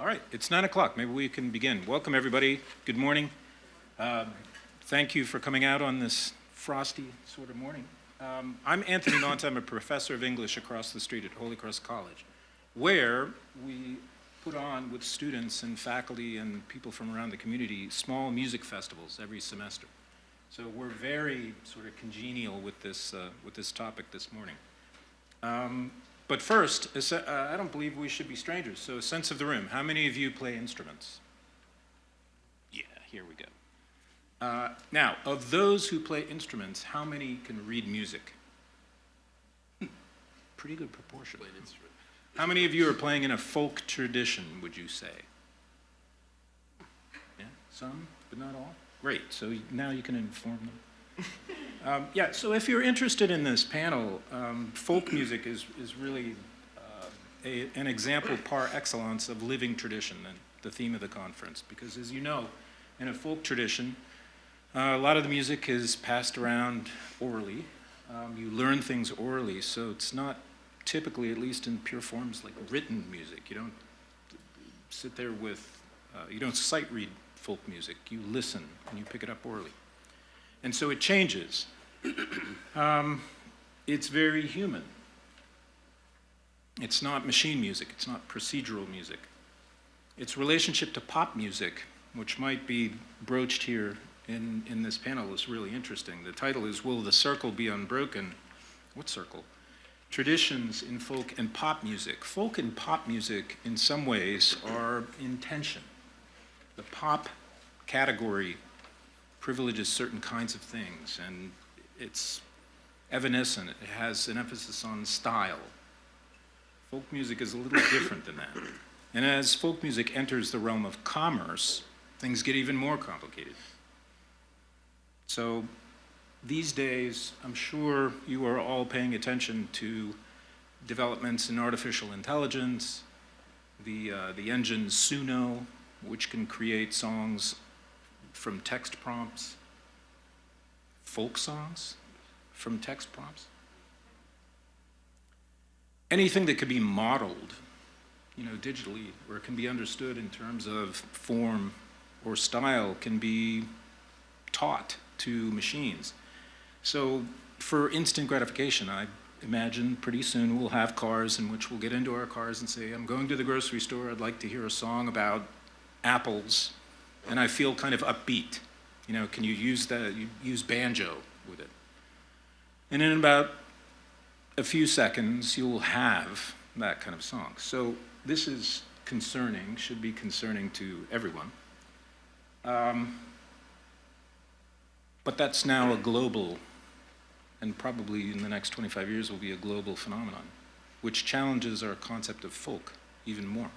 All right, it's 9 o'clock. Maybe we can begin. Welcome, everybody. Good morning. Thank you for coming out on this frosty sort of morning. I'm Anthony Mont. I'm a professor of English across the street at Holy Cross College, where we put on with students and faculty and people from around the community small music festivals every semester. So we're very sort of congenial with this topic this morning. But first, I don't believe we should be strangers, so a sense of the room. How many of you play instruments? Yeah, here we go. Now, of those who play instruments, how many can read music? Pretty good proportion. How many of you are playing in a folk tradition, would you say? Yeah, some, but not all? Great, so now you can inform them. So if you're interested in this panel, folk music is really an example par excellence of living tradition, and the theme of the conference. Because as you know, in a folk tradition, a lot of the music is passed around orally. You learn things orally, so it's not typically, at least in pure forms, like written music. You don't sit there with, you don't sight read folk music. You listen and you pick it up orally. And so it changes. It's very human. It's not machine music. It's not procedural music. Its relationship to pop music, which might be broached here in this panel, is really interesting. The title is, Will the Circle Be Unbroken? What circle? Traditions in folk and pop music. Folk and pop music, in some ways, are in tension. The pop category privileges certain kinds of things, and it's evanescent. It has an emphasis on style. Folk music is a little different than that. And as folk music enters the realm of commerce, things get even more complicated. So these days, I'm sure you are all paying attention to developments in artificial intelligence, the engine Suno, which can create songs from text prompts, folk songs from text prompts. Anything that could be modeled, digitally, or can be understood in terms of form or style can be taught to machines. So for instant gratification, I imagine pretty soon we'll have cars in which we'll get into our cars and say, I'm going to the grocery store, I'd like to hear a song about apples, and I feel kind of upbeat. Can you use that? You use banjo with it. And in about a few seconds, you'll have that kind of song. So this is concerning, should be concerning to everyone. But that's now a global, and probably in the next 25 years will be a global phenomenon, which challenges our concept of folk even more.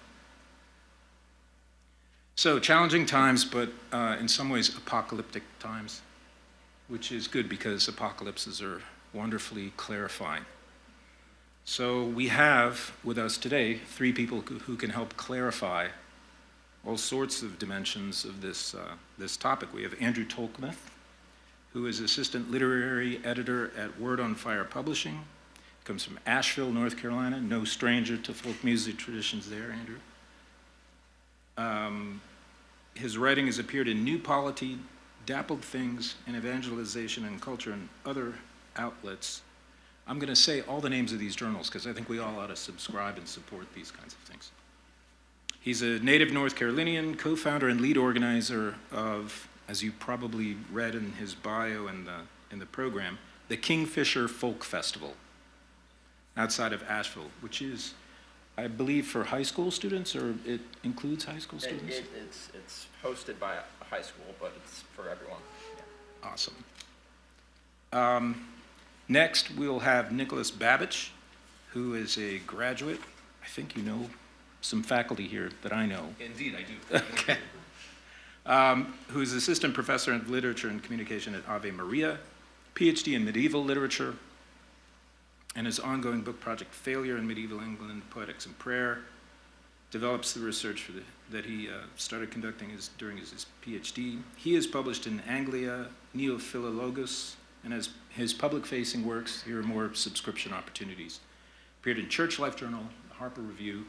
So challenging times, but in some ways apocalyptic times, which is good because apocalypses are wonderfully clarifying. So we have with us today 3 people who can help clarify all sorts of dimensions of this topic. We have Andrew Tolkmuth, who is assistant literary editor at Word on Fire Publishing. Comes from Asheville, North Carolina. No stranger to folk music traditions there, Andrew. His writing has appeared in New Polity, Dappled Things, and Evangelization and Culture, and other outlets. I'm going to say all the names of these journals because I think we all ought to subscribe and support these kinds of things. He's a native North Carolinian, co-founder and lead organizer of, as you probably read in his bio in the program, the Kingfisher Folk Festival outside of Asheville, which is, I believe, for high school students, or it includes high school students? It's hosted by a high school, but it's for everyone. Yeah. Awesome. Next, we'll have Nicholas Babbage, who is a graduate. I think you know some faculty here that I know. Indeed, I do. Okay. Who is assistant professor of literature and communication at Ave Maria, PhD in medieval literature, and his ongoing book project, Failure in Medieval England, Poetics and Prayer, develops the research that he started conducting during his PhD. He is published in Anglia, Neophilologus, and as his public-facing works, here are more subscription opportunities. Appeared in Church Life Journal, the Harper Review,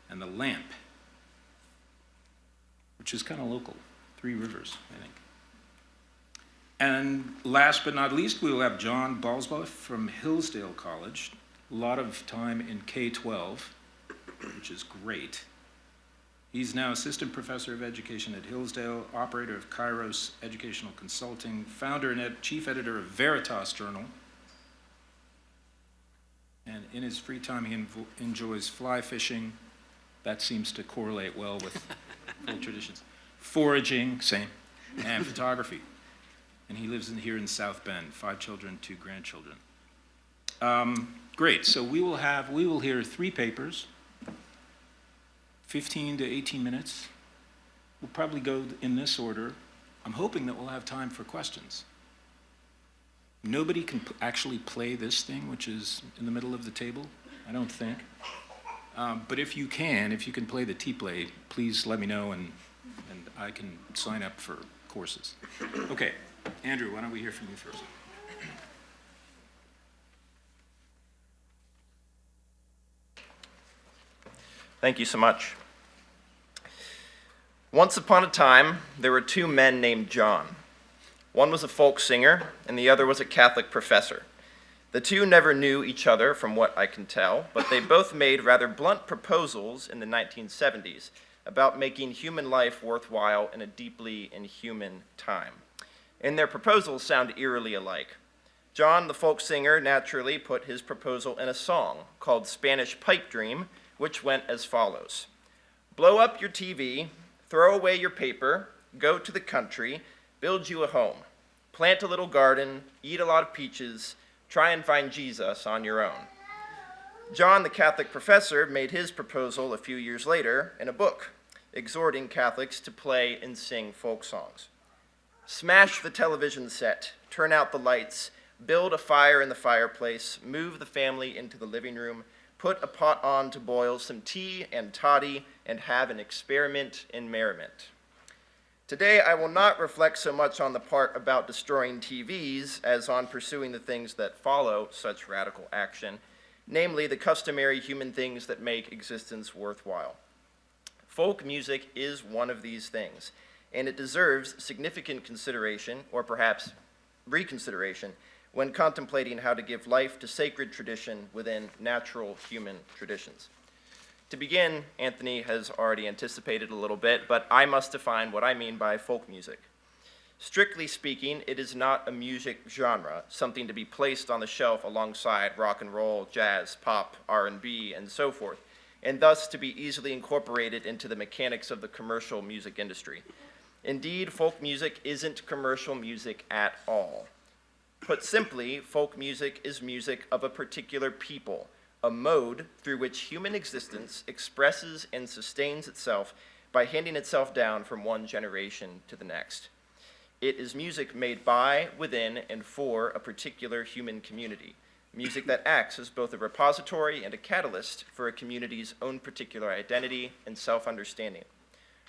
and The Lamp. which is kind of local, Three Rivers, I think. And last but not least, we will have John Balsboff from Hillsdale College. A lot of time in K-12, which is great. He's now assistant professor of education at Hillsdale, operator of Kairos Educational Consulting, founder and chief editor of Veritas Journal. And in his free time, he enjoys fly fishing. That seems to correlate well with folk traditions. Foraging, same, and photography. And he lives here in South Bend, 5 children, 2 grandchildren. Great, so we will hear 3 papers, 15 to 18 minutes. We'll probably go in this order. I'm hoping that we'll have time for questions. Nobody can actually play this thing, which is in the middle of the table, I don't think. But if you can play the T-Play, please let me know and I can sign up for courses. Okay, Andrew, why don't we hear from you first? Thank you so much. Once upon a time, there were 2 men named John. One was a folk singer, and the other was a Catholic professor. The 2 never knew each other, from what I can tell, but they both made rather blunt proposals in the 1970s about making human life worthwhile in a deeply inhuman time. And their proposals sound eerily alike. John, the folk singer, naturally put his proposal in a song called Spanish Pipe Dream, which went as follows. Blow up your TV, throw away your paper, go to the country, build you a home, plant a little garden, eat a lot of peaches, try and find Jesus on your own. John, the Catholic professor, made his proposal a few years later in a book, exhorting Catholics to play and sing folk songs. Smash the television set, turn out the lights, build a fire in the fireplace, move the family into the living room, put a pot on to boil some tea and toddy, and have an experiment in merriment. Today, I will not reflect so much on the part about destroying TVs as on pursuing the things that follow such radical action, namely the customary human things that make existence worthwhile. Folk music is one of these things, and it deserves significant consideration, or perhaps reconsideration, when contemplating how to give life to sacred tradition within natural human traditions. To begin, Anthony has already anticipated a little bit, but I must define what I mean by folk music. Strictly speaking, it is not a music genre, something to be placed on the shelf alongside rock and roll, jazz, pop, R&B, and so forth, and thus to be easily incorporated into the mechanics of the commercial music industry. Indeed, folk music isn't commercial music at all. Put simply, folk music is music of a particular people, a mode through which human existence expresses and sustains itself by handing itself down from one generation to the next. It is music made by, within, and for a particular human community, music that acts as both a repository and a catalyst for a community's own particular identity and self-understanding.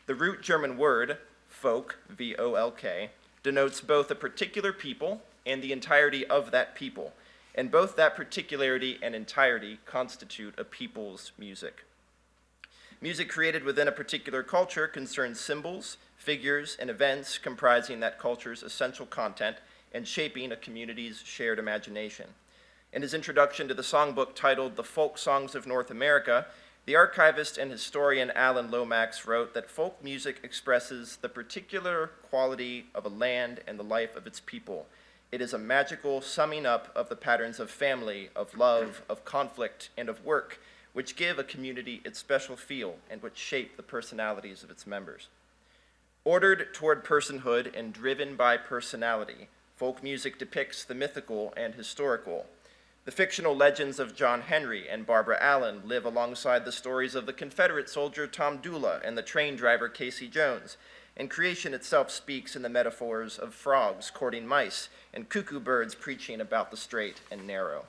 The root German word, folk, V-O-L-K, denotes both a particular people and the entirety of that people, and both that particularity and entirety constitute a people's music. Music created within a particular culture concerns symbols, figures, and events comprising that culture's essential content and shaping a community's shared imagination. In his introduction to the songbook titled The Folk Songs of North America, the archivist and historian Alan Lomax wrote that folk music expresses the particular quality of a land and the life of its people. It is a magical summing up of the patterns of family, of love, of conflict, and of work, which give a community its special feel and which shape the personalities of its members. Ordered toward personhood and driven by personality, folk music depicts the mythical and historical. The fictional legends of John Henry and Barbara Allen live alongside the stories of the Confederate soldier Tom Dula and the train driver Casey Jones, and creation itself speaks in the metaphors of frogs courting mice and cuckoo birds preaching about the straight and narrow.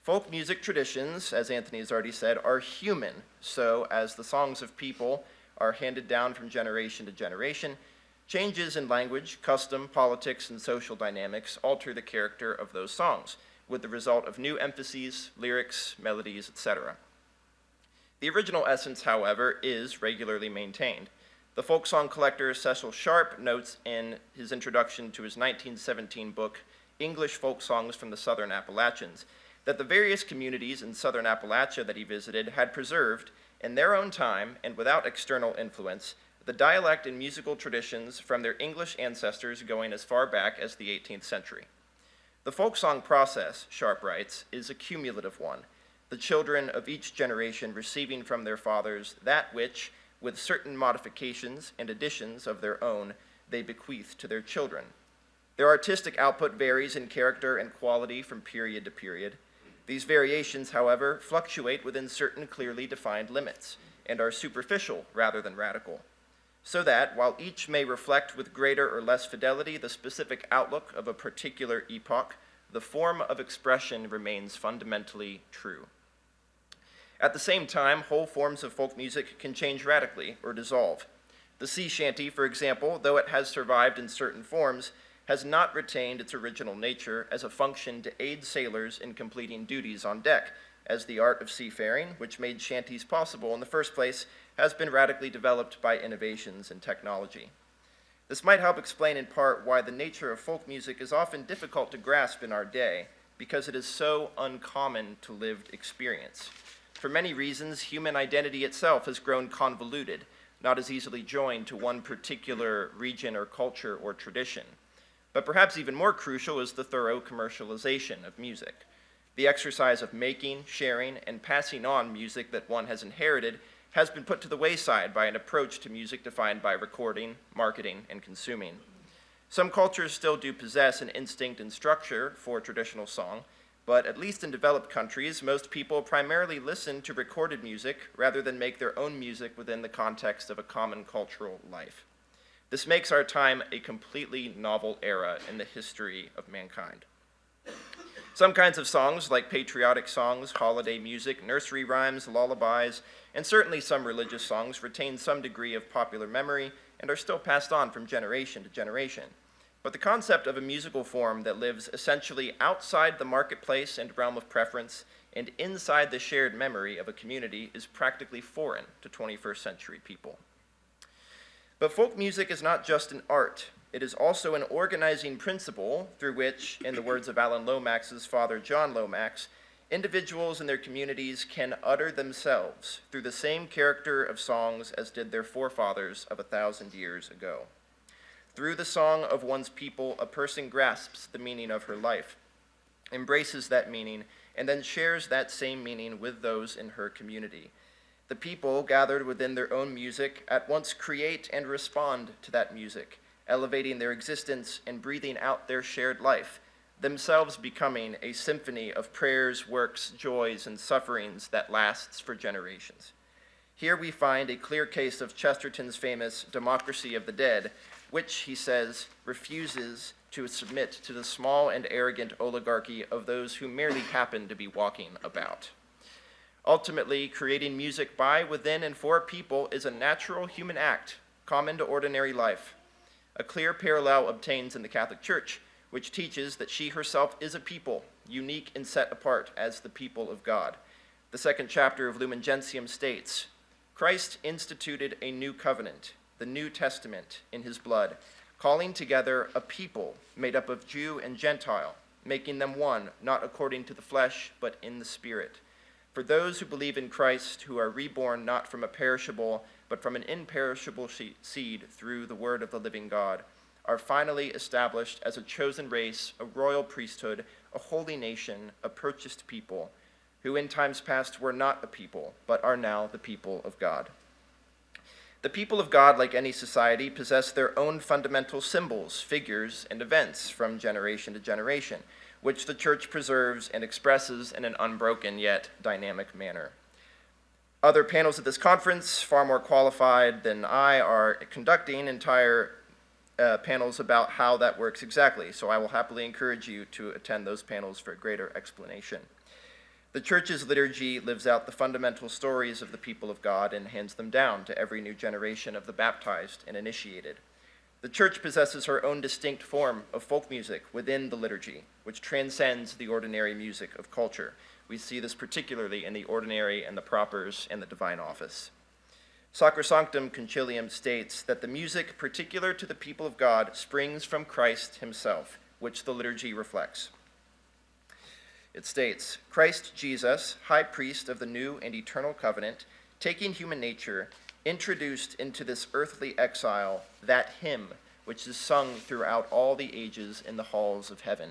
Folk music traditions, as Anthony has already said, are human, so as the songs of people are handed down from generation to generation, changes in language, custom, politics, and social dynamics alter the character of those songs, with the result of new emphases, lyrics, melodies, etc. The original essence, however, is regularly maintained. The folk song collector Cecil Sharp notes in his introduction to his 1917 book, English Folk Songs from the Southern Appalachians, that the various communities in southern Appalachia that he visited had preserved, in their own time and without external influence, the dialect and musical traditions from their English ancestors going as far back as the 18th century. The folk song process, Sharp writes, is a cumulative one, the children of each generation receiving from their fathers that which, with certain modifications and additions of their own, they bequeath to their children. Their artistic output varies in character and quality from period to period. These variations, however, fluctuate within certain clearly defined limits and are superficial rather than radical, so that, while each may reflect with greater or less fidelity the specific outlook of a particular epoch, the form of expression remains fundamentally true. At the same time, whole forms of folk music can change radically or dissolve. The sea shanty, for example, though it has survived in certain forms, has not retained its original nature as a function to aid sailors in completing duties on deck, as the art of seafaring, which made shanties possible in the first place, has been radically developed by innovations in technology. This might help explain in part why the nature of folk music is often difficult to grasp in our day, because it is so uncommon to lived experience. For many reasons, human identity itself has grown convoluted, not as easily joined to one particular region or culture or tradition. But perhaps even more crucial is the thorough commercialization of music. The exercise of making, sharing, and passing on music that one has inherited has been put to the wayside by an approach to music defined by recording, marketing, and consuming. Some cultures still do possess an instinct and structure for traditional song, but at least in developed countries, most people primarily listen to recorded music rather than make their own music within the context of a common cultural life. This makes our time a completely novel era in the history of mankind. Some kinds of songs, like patriotic songs, holiday music, nursery rhymes, lullabies, and certainly some religious songs, retain some degree of popular memory and are still passed on from generation to generation. But the concept of a musical form that lives essentially outside the marketplace and realm of preference and inside the shared memory of a community is practically foreign to 21st century people. But folk music is not just an art. It is also an organizing principle through which, in the words of Alan Lomax's father, John Lomax, individuals and their communities can utter themselves through the same character of songs as did their forefathers of 1,000 years ago. Through the song of one's people, a person grasps the meaning of her life, embraces that meaning, and then shares that same meaning with those in her community. The people, gathered within their own music, at once create and respond to that music, elevating their existence and breathing out their shared life, themselves becoming a symphony of prayers, works, joys, and sufferings that lasts for generations. Here we find a clear case of Chesterton's famous Democracy of the Dead, which, he says, refuses to submit to the small and arrogant oligarchy of those who merely happen to be walking about. Ultimately, creating music by, within, and for people is a natural human act, common to ordinary life. A clear parallel obtains in the Catholic Church, which teaches that she herself is a people, unique and set apart as the people of God. The second chapter of Lumen Gentium states, Christ instituted a new covenant, the New Testament, in his blood, calling together a people made up of Jew and Gentile, making them one, not according to the flesh, but in the Spirit. For those who believe in Christ, who are reborn not from a perishable, but from an imperishable seed through the word of the living God, are finally established as a chosen race, a royal priesthood, a holy nation, a purchased people, who in times past were not a people, but are now the people of God. The people of God, like any society, possess their own fundamental symbols, figures, and events from generation to generation, which the Church preserves and expresses in an unbroken yet dynamic manner. Other panels at this conference, far more qualified than I, are conducting entire panels about how that works exactly, so I will happily encourage you to attend those panels for greater explanation. The Church's liturgy lives out the fundamental stories of the people of God and hands them down to every new generation of the baptized and initiated. The Church possesses her own distinct form of folk music within the liturgy, which transcends the ordinary music of culture. We see this particularly in the ordinary and the propers and the divine office. Sacrosanctum Concilium states that the music particular to the people of God springs from Christ himself, which the liturgy reflects. It states, Christ Jesus, high priest of the new and eternal covenant, taking human nature, introduced into this earthly exile that hymn which is sung throughout all the ages in the halls of heaven.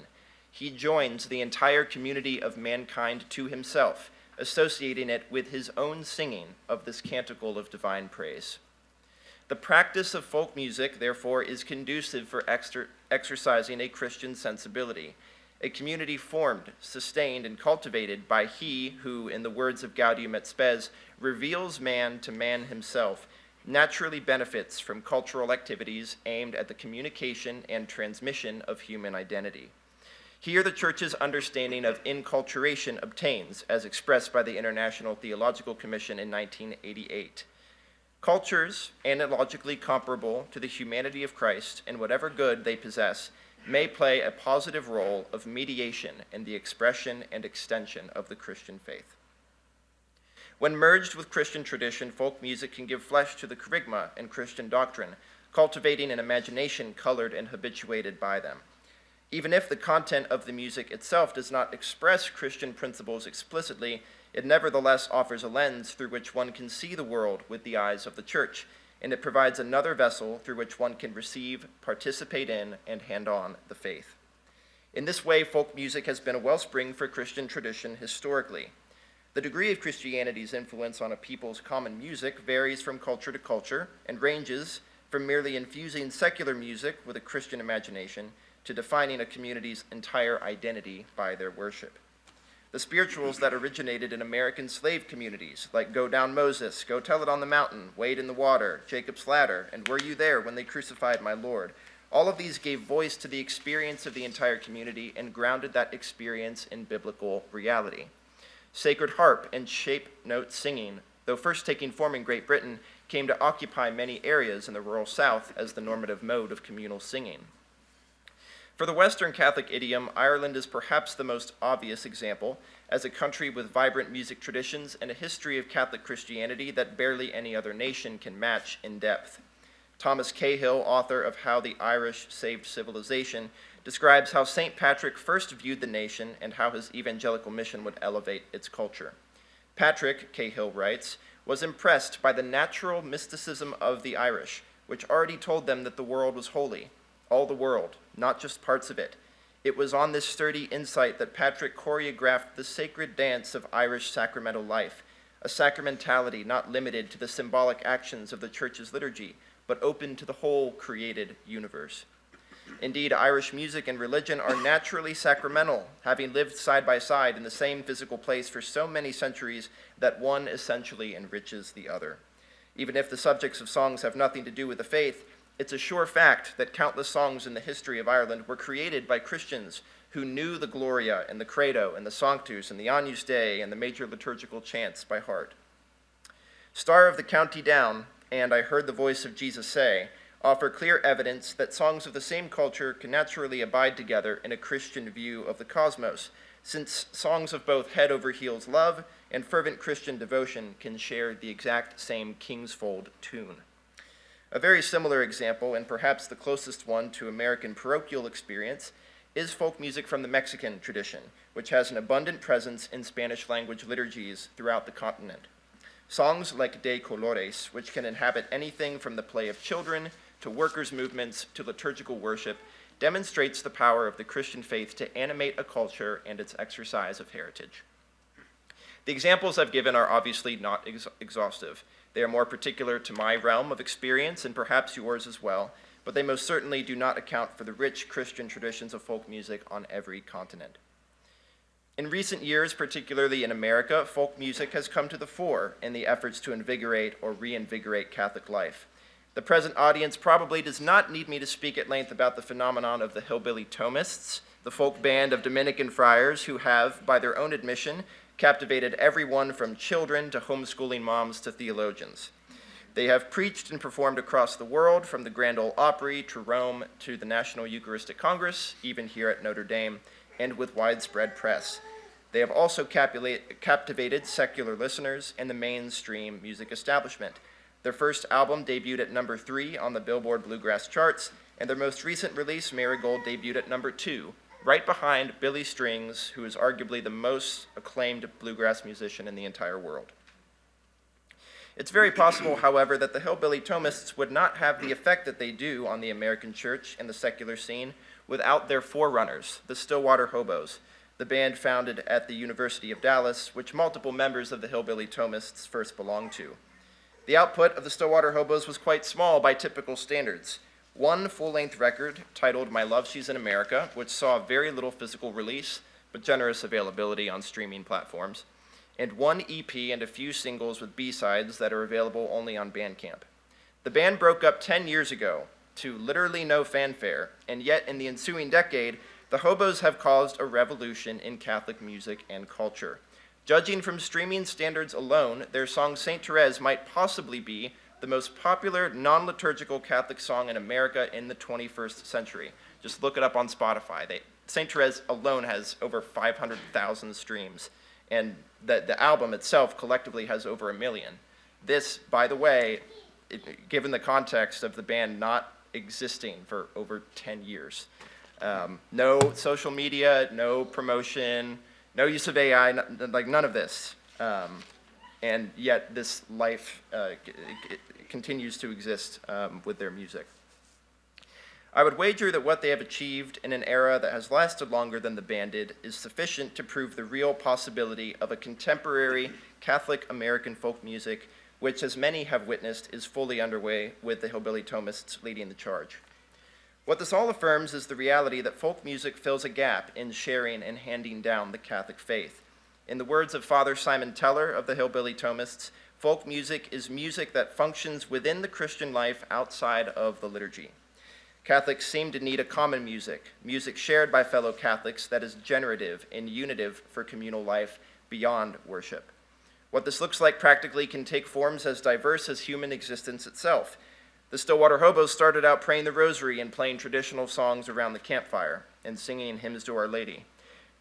He joins the entire community of mankind to himself, associating it with his own singing of this canticle of divine praise. The practice of folk music, therefore, is conducive for exercising a Christian sensibility, a community formed, sustained, and cultivated by he who, in the words of Gaudium et Spes, reveals man to man himself, naturally benefits from cultural activities aimed at the communication and transmission of human identity. Here the Church's understanding of inculturation obtains, as expressed by the International Theological Commission in 1988. Cultures, analogically comparable to the humanity of Christ in whatever good they possess, may play a positive role of mediation in the expression and extension of the Christian faith. When merged with Christian tradition, folk music can give flesh to the kerygma and Christian doctrine, cultivating an imagination colored and habituated by them. Even if the content of the music itself does not express Christian principles explicitly, it nevertheless offers a lens through which one can see the world with the eyes of the Church, and it provides another vessel through which one can receive, participate in, and hand on the faith. In this way, folk music has been a wellspring for Christian tradition historically. The degree of Christianity's influence on a people's common music varies from culture to culture and ranges from merely infusing secular music with a Christian imagination to defining a community's entire identity by their worship. The spirituals that originated in American slave communities, like Go Down Moses, Go Tell It on the Mountain, Wade in the Water, Jacob's Ladder, and Were You There When They Crucified My Lord, all of these gave voice to the experience of the entire community and grounded that experience in biblical reality. Sacred harp and shape note singing, though first taking form in Great Britain, came to occupy many areas in the rural South as the normative mode of communal singing. For the Western Catholic idiom, Ireland is perhaps the most obvious example, as a country with vibrant music traditions and a history of Catholic Christianity that barely any other nation can match in depth. Thomas Cahill, author of How the Irish Saved Civilization, describes how St. Patrick first viewed the nation and how his evangelical mission would elevate its culture. Patrick, Cahill writes, was impressed by the natural mysticism of the Irish, which already told them that the world was holy, all the world, not just parts of it. It was on this sturdy insight that Patrick choreographed the sacred dance of Irish sacramental life, a sacramentality not limited to the symbolic actions of the Church's liturgy, but open to the whole created universe. Indeed, Irish music and religion are naturally sacramental, having lived side by side in the same physical place for so many centuries that one essentially enriches the other. Even if the subjects of songs have nothing to do with the faith, it's a sure fact that countless songs in the history of Ireland were created by Christians who knew the Gloria and the Credo and the Sanctus and the Agnus Dei and the major liturgical chants by heart. Star of the County Down and I Heard the Voice of Jesus Say offer clear evidence that songs of the same culture can naturally abide together in a Christian view of the cosmos, since songs of both head over heels love and fervent Christian devotion can share the exact same Kingsfold tune. A very similar example, and perhaps the closest one to American parochial experience, is folk music from the Mexican tradition, which has an abundant presence in Spanish-language liturgies throughout the continent. Songs like De Colores, which can inhabit anything from the play of children to workers' movements to liturgical worship, demonstrates the power of the Christian faith to animate a culture and its exercise of heritage. The examples I've given are obviously not exhaustive. They are more particular to my realm of experience and perhaps yours as well, but they most certainly do not account for the rich Christian traditions of folk music on every continent. In recent years, particularly in America, folk music has come to the fore in the efforts to invigorate or reinvigorate Catholic life. The present audience probably does not need me to speak at length about the phenomenon of the Hillbilly Thomists, the folk band of Dominican friars who have, by their own admission, captivated everyone from children to homeschooling moms to theologians. They have preached and performed across the world, from the Grand Ole Opry to Rome to the National Eucharistic Congress, even here at Notre Dame, and with widespread press. They have also captivated secular listeners and the mainstream music establishment. Their first album debuted at number 3 on the Billboard Bluegrass charts, and their most recent release, Marigold, debuted at number 2, right behind Billy Strings, who is arguably the most acclaimed bluegrass musician in the entire world. It's very possible, however, that the Hillbilly Thomists would not have the effect that they do on the American church and the secular scene without their forerunners, the Stillwater Hobos, the band founded at the University of Dallas, which multiple members of the Hillbilly Thomists first belonged to. The output of the Stillwater Hobos was quite small by typical standards. One full-length record titled My Love She's in America, which saw very little physical release, but generous availability on streaming platforms, and one EP and a few singles with B-sides that are available only on Bandcamp. The band broke up 10 years ago to literally no fanfare, and yet in the ensuing decade, the Hobos have caused a revolution in Catholic music and culture. Judging from streaming standards alone, their song Saint Therese might possibly be the most popular non-liturgical Catholic song in America in the 21st century. Just look it up on Spotify. Saint Therese alone has over 500,000 streams, and the album itself collectively has over 1 million. This, by the way, given the context of the band not existing for over 10 years. No social media, no promotion, no use of AI, none of this. And yet this life continues to exist with their music. I would wager that what they have achieved in an era that has lasted longer than the band did is sufficient to prove the real possibility of a contemporary Catholic American folk music, which, as many have witnessed, is fully underway with the Hillbilly Thomists leading the charge. What this all affirms is the reality that folk music fills a gap in sharing and handing down the Catholic faith. In the words of Father Simon Teller of the Hillbilly Thomists, folk music is music that functions within the Christian life outside of the liturgy. Catholics seem to need a common music shared by fellow Catholics that is generative and unitive for communal life beyond worship. What this looks like practically can take forms as diverse as human existence itself. The Stillwater Hobos started out praying the rosary and playing traditional songs around the campfire and singing hymns to Our Lady.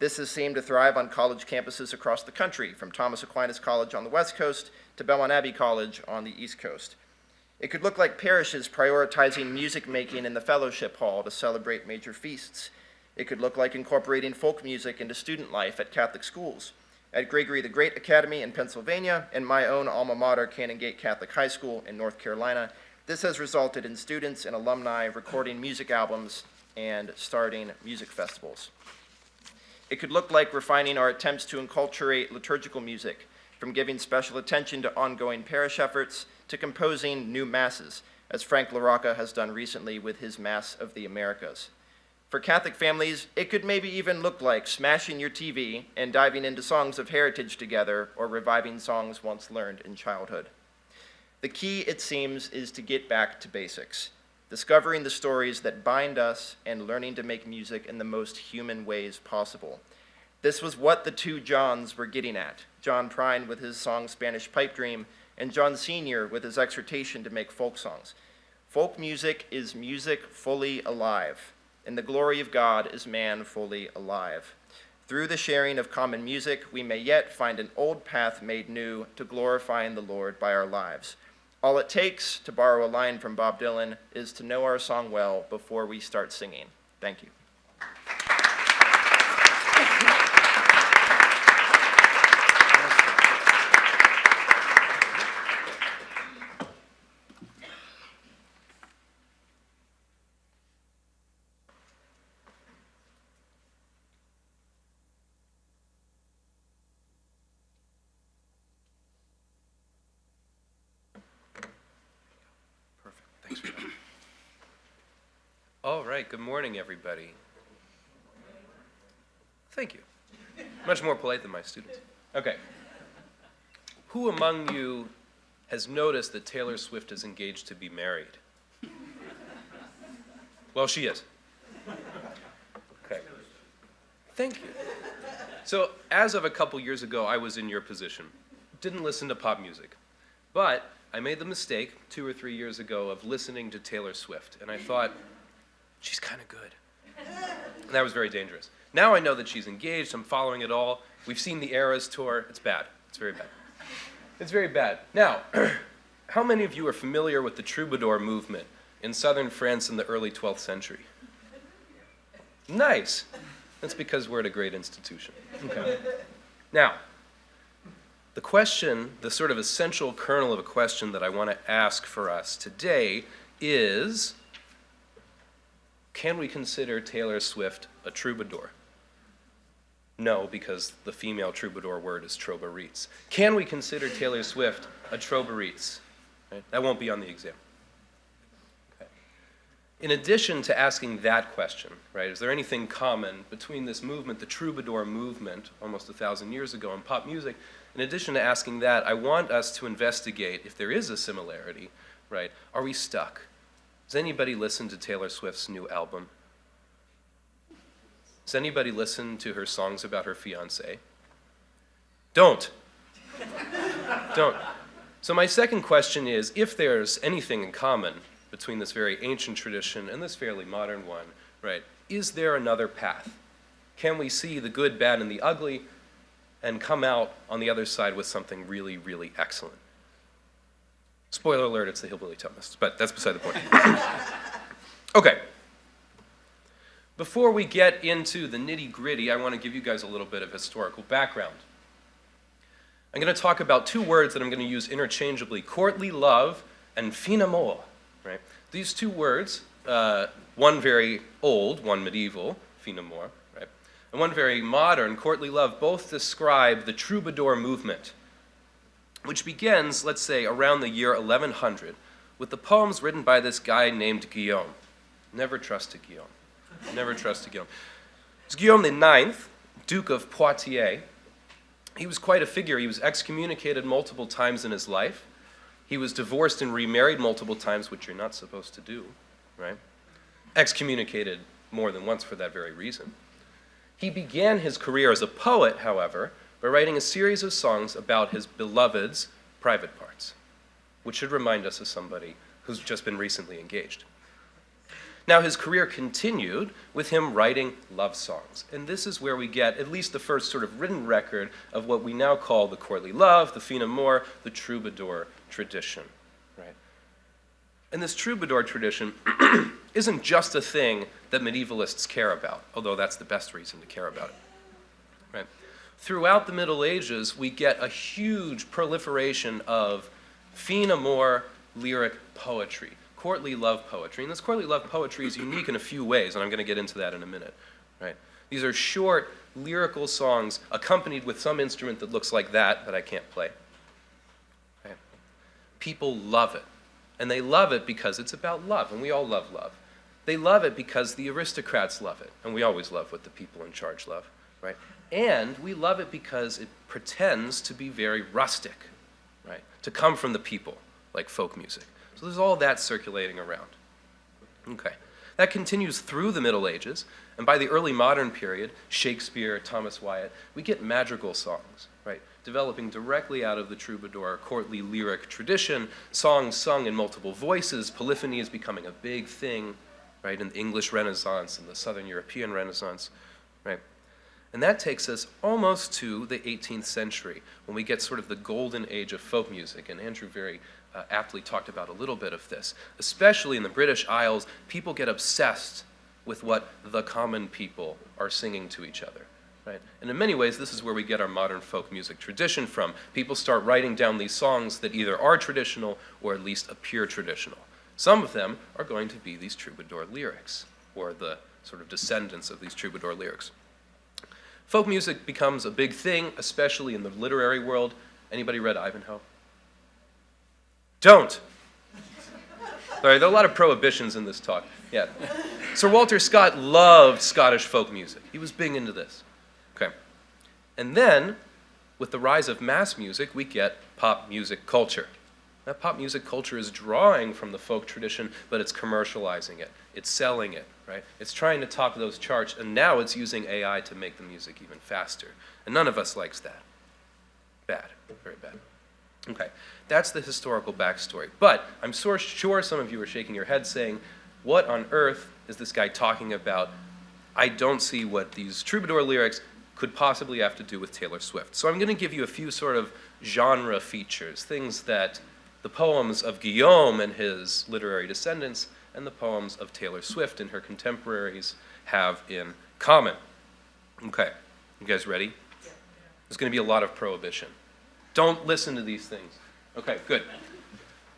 This has seemed to thrive on college campuses across the country, from Thomas Aquinas College on the West Coast to Belmont Abbey College on the East Coast. It could look like parishes prioritizing music making in the fellowship hall to celebrate major feasts. It could look like incorporating folk music into student life at Catholic schools. At Gregory the Great Academy in Pennsylvania and my own alma mater, Canongate Catholic High School in North Carolina, this has resulted in students and alumni recording music albums and starting music festivals. It could look like refining our attempts to enculturate liturgical music, from giving special attention to ongoing parish efforts to composing new masses, as Frank LaRocca has done recently with his Mass of the Americas. For Catholic families, it could maybe even look like smashing your TV and diving into songs of heritage together, or reviving songs once learned in childhood. The key, it seems, is to get back to basics, discovering the stories that bind us and learning to make music in the most human ways possible. This was what the two Johns were getting at, John Prine with his song Spanish Pipe Dream, and John Sr. with his exhortation to make folk songs. Folk music is music fully alive, and the glory of God is man fully alive. Through the sharing of common music, we may yet find an old path made new to glorifying the Lord by our lives. All it takes, to borrow a line from Bob Dylan, is to know our song well before we start singing. Thank you. Thanks for that. All right, good morning, everybody. Thank you. Much more polite than my students. Okay. Who among you has noticed that Taylor Swift is engaged to be married? Well, she is. Okay. Thank you. So, as of a couple years ago, I was in your position. Didn't listen to pop music. But I made the mistake 2 or 3 years ago of listening to Taylor Swift, and I thought, she's kind of good. And that was very dangerous. Now I know that she's engaged, I'm following it all. We've seen the Eras tour. It's bad. It's very bad. It's very bad. Now, How many of you are familiar with the troubadour movement in southern France in the early 12th century? Nice. That's because we're at a great institution. Okay. Now, the question, the sort of essential kernel of a question that I want to ask for us today is, can we consider Taylor Swift a troubadour? No, because the female troubadour word is troubadourites. Can we consider Taylor Swift a troubadourites? Right? That won't be on the exam. Okay. In addition to asking that question, right, is there anything common between this movement, the troubadour movement, almost 1,000 years ago, and pop music? In addition to asking that, I want us to investigate if there is a similarity, right? Are we stuck? Does anybody listen to Taylor Swift's new album? Does anybody listen to her songs about her fiancé? Don't. Don't. So my second question is, if there's anything in common between this very ancient tradition and this fairly modern one, right, is there another path? Can we see the good, bad, and the ugly and come out on the other side with something really, really excellent? Spoiler alert, it's the Hillbilly Thomists, but that's beside the point. Okay. Before we get into the nitty-gritty, I want to give you guys a little bit of historical background. I'm going to talk about two words that I'm going to use interchangeably, courtly love and fin amour. Right? These two words, one very old, one medieval, fin amour, right? And one very modern, courtly love, both describe the troubadour movement, which begins, let's say, around the year 1100, with the poems written by this guy named Guillaume. Never trust a Guillaume. Never trust a Guillaume. It's Guillaume IX, Duke of Poitiers. He was quite a figure. He was excommunicated multiple times in his life. He was divorced and remarried multiple times, which you're not supposed to do, right? Excommunicated more than once for that very reason. He began his career as a poet, however, by writing a series of songs about his beloved's private parts, which should remind us of somebody who's just been recently engaged. Now, his career continued with him writing love songs, and this is where we get at least the first sort of written record of what we now call the courtly love, the fin amour, the troubadour tradition, right? And this troubadour tradition isn't just a thing that medievalists care about, although that's the best reason to care about it, right? Throughout the Middle Ages, we get a huge proliferation of fin amour lyric poetry, courtly love poetry. And this courtly love poetry is unique in a few ways, and I'm going to get into that in a minute, right? These are short, lyrical songs accompanied with some instrument that looks like that I can't play. Right? People love it. And they love it because it's about love, and we all love love. They love it because the aristocrats love it, and we always love what the people in charge love, right? And we love it because it pretends to be very rustic, right? To come from the people, like folk music. So there's all that circulating around. Okay. That continues through the Middle Ages, and by the early modern period, Shakespeare, Thomas Wyatt, we get madrigal songs, right? Developing directly out of the troubadour, courtly lyric tradition, songs sung in multiple voices. Polyphony is becoming a big thing, right, in the English Renaissance and the Southern European Renaissance, right? And that takes us almost to the 18th century, when we get sort of the golden age of folk music, and Andrew very aptly talked about a little bit of this. Especially in the British Isles, people get obsessed with what the common people are singing to each other, right? And in many ways, this is where we get our modern folk music tradition from. People start writing down these songs that either are traditional or at least appear traditional. Some of them are going to be these troubadour lyrics, or the sort of descendants of these troubadour lyrics. Folk music becomes a big thing, especially in the literary world. Anybody read Ivanhoe? Don't. Sorry, there are a lot of prohibitions in this talk. Yeah. Sir Walter Scott loved Scottish folk music. He was big into this. Okay. And then, with the rise of mass music, we get pop music culture. That pop music culture is drawing from the folk tradition, but it's commercializing it. It's selling it, right? It's trying to top those charts, and now it's using AI to make the music even faster. And none of us likes that. Bad. Very bad. Okay, that's the historical backstory. But I'm sure some of you are shaking your head saying, what on earth is this guy talking about? I don't see what these troubadour lyrics could possibly have to do with Taylor Swift. So I'm going to give you a few sort of genre features, things that the the poems of Guillaume and his literary descendants and the poems of Taylor Swift and her contemporaries have in common. Okay, you guys ready? There's going to be a lot of prohibition. Don't listen to these things. Okay, good.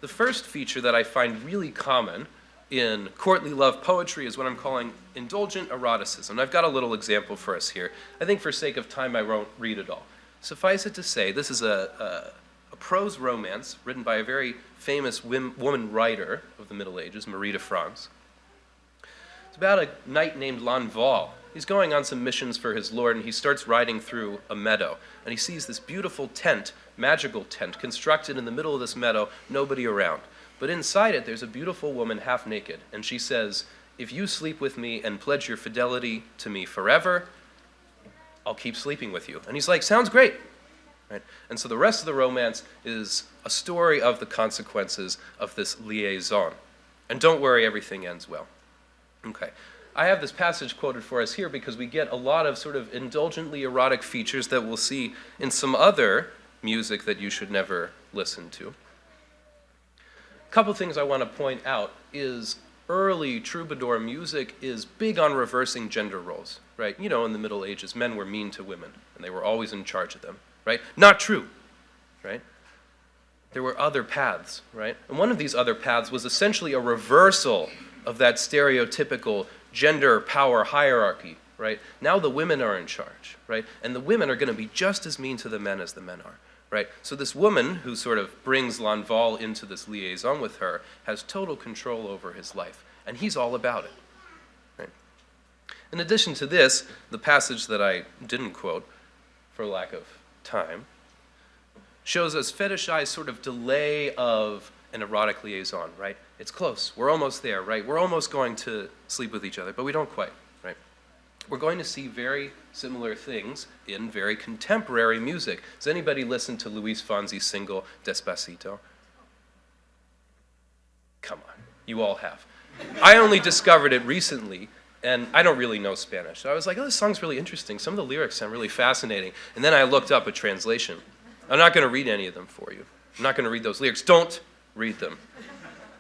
The first feature that I find really common in courtly love poetry is what I'm calling indulgent eroticism. And I've got a little example for us here. I think for sake of time, I won't read it all. Suffice it to say, this is a prose romance written by a very famous woman writer of the Middle Ages, Marie de France. It's about a knight named Lanval. He's going on some missions for his lord, and he starts riding through a meadow. And he sees this beautiful tent, magical tent, constructed in the middle of this meadow, nobody around. But inside it, there's a beautiful woman half naked, and she says, "If you sleep with me and pledge your fidelity to me forever, I'll keep sleeping with you." And he's like, "Sounds great." Right? And so the rest of the romance is a story of the consequences of this liaison. And don't worry, everything ends well. Okay. I have this passage quoted for us here because we get a lot of sort of indulgently erotic features that we'll see in some other music that you should never listen to. A couple things I want to point out is early troubadour music is big on reversing gender roles, right? You know, in the Middle Ages, men were mean to women, and they were always in charge of them, right? Not true, right? There were other paths, right? And one of these other paths was essentially a reversal of that stereotypical gender power hierarchy, right? Now the women are in charge, right? And the women are going to be just as mean to the men as the men are, right? So this woman who sort of brings Lanval into this liaison with her has total control over his life, and he's all about it, right? In addition to this, the passage that I didn't quote for lack of time shows us fetishized sort of delay of an erotic liaison, right? It's close. We're almost there, right? We're almost going to sleep with each other, but we don't quite, right? We're going to see very similar things in very contemporary music. Does anybody listen to Luis Fonsi's single, Despacito? Come on, you all have. I only discovered it recently, and I don't really know Spanish. So I was like, oh, this song's really interesting. Some of the lyrics sound really fascinating. And then I looked up a translation. I'm not going to read any of them for you. I'm not going to read those lyrics. Don't read them.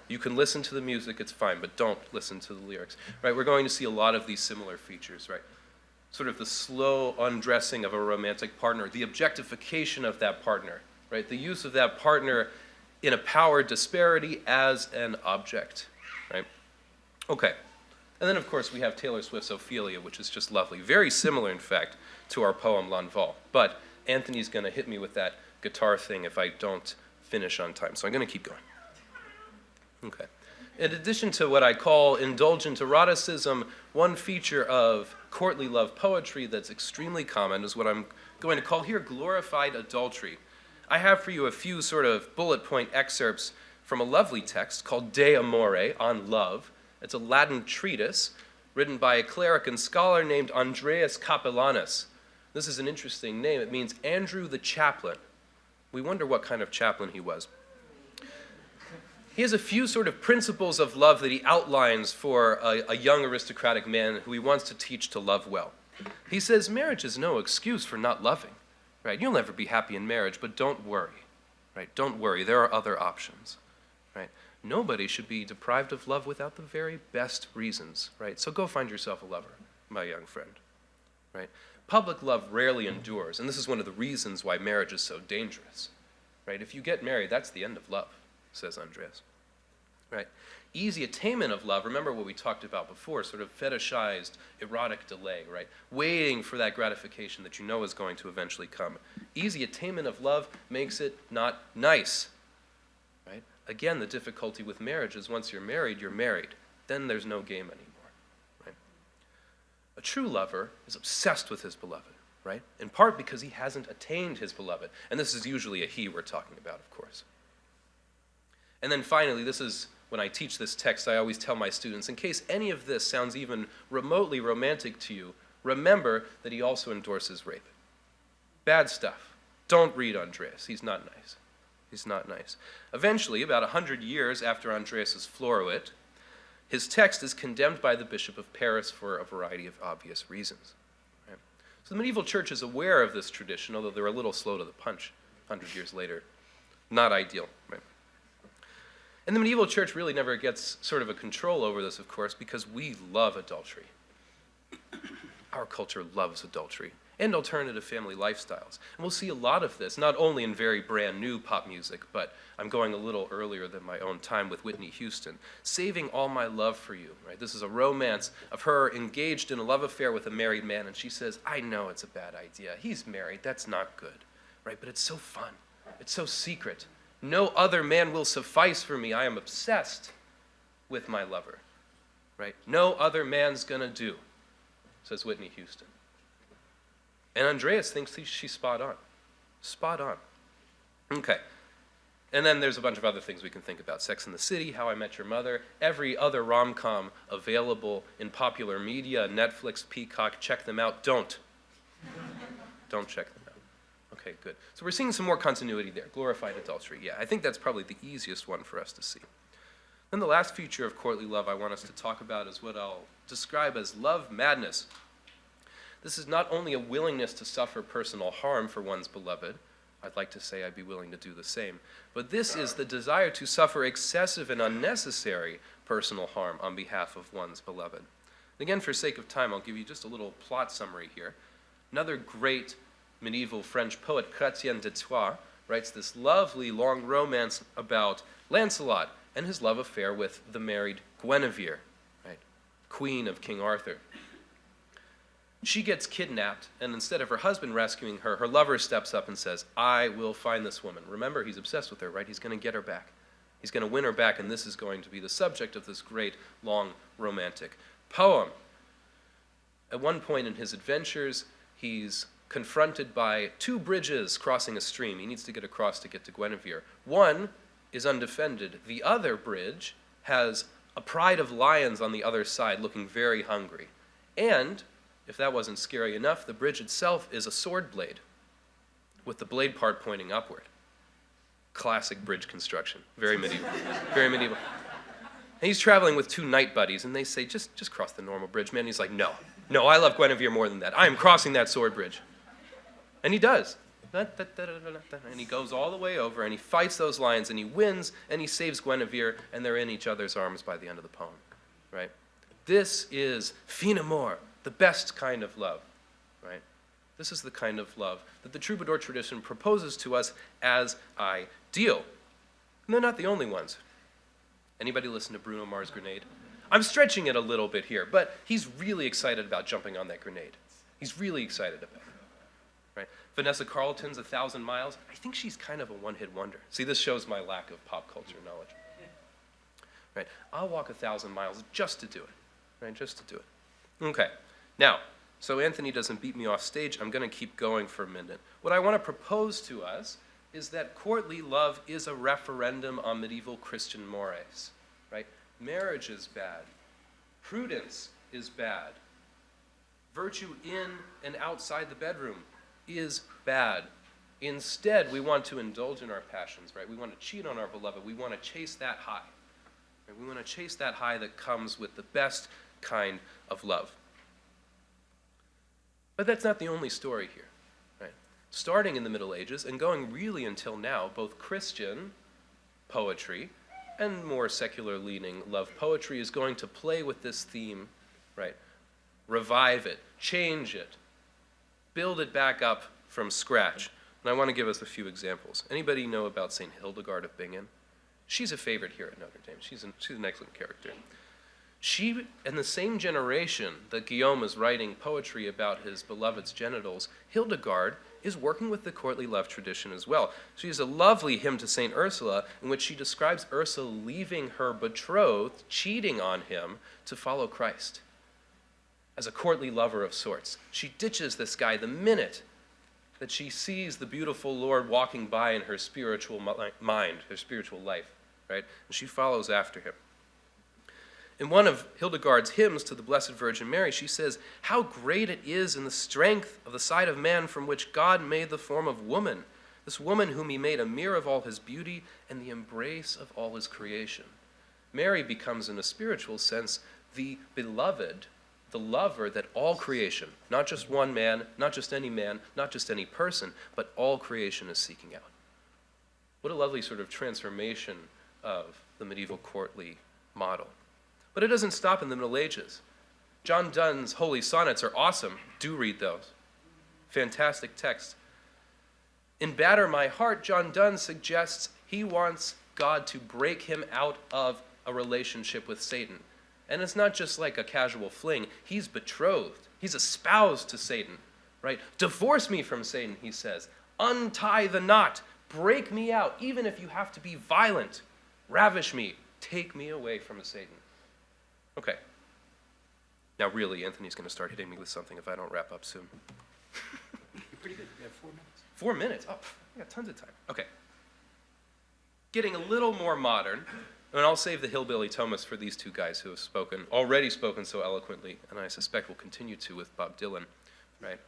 You can listen to the music, it's fine, but don't listen to the lyrics. Right? We're going to see a lot of these similar features, right? Sort of the slow undressing of a romantic partner, the objectification of that partner, right? The use of that partner in a power disparity as an object, right? Okay. And then, of course, we have Taylor Swift's Ophelia, which is just lovely. Very similar, in fact, to our poem Lanval. But Anthony's going to hit me with that guitar thing if I don't finish on time. So I'm going to keep going. Okay. In addition to what I call indulgent eroticism, one feature of courtly love poetry that's extremely common is what I'm going to call here glorified adultery. I have for you a few sort of bullet point excerpts from a lovely text called De Amore, on love. It's a Latin treatise written by a cleric and scholar named Andreas Capellanus. This is an interesting name. It means Andrew the Chaplain. We wonder what kind of chaplain he was. He has a few sort of principles of love that he outlines for a young aristocratic man who he wants to teach to love well. He says, marriage is no excuse for not loving, right? You'll never be happy in marriage, but don't worry, right? Don't worry, there are other options, right? Nobody should be deprived of love without the very best reasons, right? So go find yourself a lover, my young friend, right? Public love rarely endures, and this is one of the reasons why marriage is so dangerous, right? If you get married, that's the end of love, says Andreas, right? Easy attainment of love, remember what we talked about before, sort of fetishized erotic delay, right? Waiting for that gratification that you know is going to eventually come. Easy attainment of love makes it not nice, right? Again, the difficulty with marriage is once you're married, then there's no game anymore. A true lover is obsessed with his beloved, right? In part because he hasn't attained his beloved. And this is usually a he we're talking about, of course. And then finally, this is when I teach this text, I always tell my students, in case any of this sounds even remotely romantic to you, remember that he also endorses rape. Bad stuff. Don't read Andreas. He's not nice. He's not nice. Eventually, about 100 years after Andreas's Florowit, his text is condemned by the Bishop of Paris for a variety of obvious reasons. Right? So the medieval church is aware of this tradition, although they're a little slow to the punch 100 years later. Not ideal. Right? And the medieval church really never gets sort of a control over this, of course, because we love adultery. Our culture loves adultery and alternative family lifestyles. And we'll see a lot of this, not only in very brand new pop music, but I'm going a little earlier than my own time with Whitney Houston. Saving All My Love for You, right? This is a romance of her engaged in a love affair with a married man, and she says, I know it's a bad idea. He's married, that's not good, right? But it's so fun. It's so secret. No other man will suffice for me. I am obsessed with my lover, right? No other man's gonna do, says Whitney Houston. And Andreas thinks she's spot on. Spot on. Okay. And then there's a bunch of other things we can think about. Sex and the City, How I Met Your Mother, every other rom-com available in popular media, Netflix, Peacock, check them out. Don't check them out. Okay, good. So we're seeing some more continuity there. Glorified adultery. Yeah, I think that's probably the easiest one for us to see. Then the last feature of courtly love I want us to talk about is what I'll describe as love madness. This is not only a willingness to suffer personal harm for one's beloved. I'd like to say I'd be willing to do the same. But this is the desire to suffer excessive and unnecessary personal harm on behalf of one's beloved. And again, for sake of time, I'll give you just a little plot summary here. Another great medieval French poet, Chrétien de Troyes, writes this lovely long romance about Lancelot and his love affair with the married Guinevere, right? Queen of King Arthur. She gets kidnapped, and instead of her husband rescuing her, her lover steps up and says, I will find this woman. Remember, he's obsessed with her, right? He's going to get her back. He's going to win her back, and this is going to be the subject of this great, long, romantic poem. At one point in his adventures, he's confronted by two bridges crossing a stream. He needs to get across to get to Guinevere. One is undefended. The other bridge has a pride of lions on the other side looking very hungry. And if that wasn't scary enough, the bridge itself is a sword blade with the blade part pointing upward. Classic bridge construction. Very medieval. Very medieval. And he's traveling with two knight buddies, and they say, just cross the normal bridge, man. He's like, no, I love Guinevere more than that. I am crossing that sword bridge. And he does. And he goes all the way over, and he fights those lions, and he wins, and he saves Guinevere, and they're in each other's arms by the end of the poem, right? This is fin amour, the best kind of love, right? This is the kind of love that the troubadour tradition proposes to us as ideal. And they're not the only ones. Anybody listen to Bruno Mars' Grenade? I'm stretching it a little bit here, but he's really excited about jumping on that grenade. He's really excited about it. Right? Vanessa Carlton's 1,000 Miles. I think she's kind of a one-hit wonder. See, this shows my lack of pop culture knowledge. Right? I'll walk 1,000 miles just to do it. Right? Just to do it. Okay. Now, so Anthony doesn't beat me off stage, I'm going to keep going for a minute. What I want to propose to us is that courtly love is a referendum on medieval Christian mores. Right? Marriage is bad. Prudence is bad. Virtue in and outside the bedroom is bad. Instead, we want to indulge in our passions, right? We want to cheat on our beloved. We want to chase that high. Right? We want to chase that high that comes with the best kind of love. But that's not the only story here, right? Starting in the Middle Ages and going really until now, both Christian poetry and more secular-leaning love poetry is going to play with this theme, right? Revive it, change it, build it back up from scratch. And I want to give us a few examples. Anybody know about St. Hildegard of Bingen? She's a favorite here at Notre Dame. She's an excellent character. She, in the same generation that Guillaume is writing poetry about his beloved's genitals, Hildegard is working with the courtly love tradition as well. She has a lovely hymn to St. Ursula in which she describes Ursula leaving her betrothed, cheating on him, to follow Christ. As a courtly lover of sorts. She ditches this guy the minute that she sees the beautiful Lord walking by in her spiritual mind, her spiritual life, right? And she follows after him. In one of Hildegard's hymns to the Blessed Virgin Mary, she says, how great it is in the strength of the side of man from which God made the form of woman, this woman whom he made a mirror of all his beauty and the embrace of all his creation. Mary becomes, in a spiritual sense, the beloved, the lover that all creation, not just one man, not just any person, but all creation is seeking out. What a lovely sort of transformation of the medieval courtly model. But it doesn't stop in the Middle Ages. John Donne's Holy Sonnets are awesome. Do read those. Fantastic text. In Batter My Heart, John Donne suggests he wants God to break him out of a relationship with Satan. And it's not just like a casual fling. He's betrothed. He's espoused to Satan, right? Divorce me from Satan, he says. Untie the knot. Break me out, even if you have to be violent. Ravish me. Take me away from Satan. Okay. Now really, Anthony's going to start hitting me with something if I don't wrap up soon. Pretty good. We have 4 minutes. 4 minutes? Oh, I got tons of time. Okay. Getting a little more modern, and I'll save the hillbilly Thomas for these two guys who have already spoken so eloquently, and I suspect will continue to with Bob Dylan, right?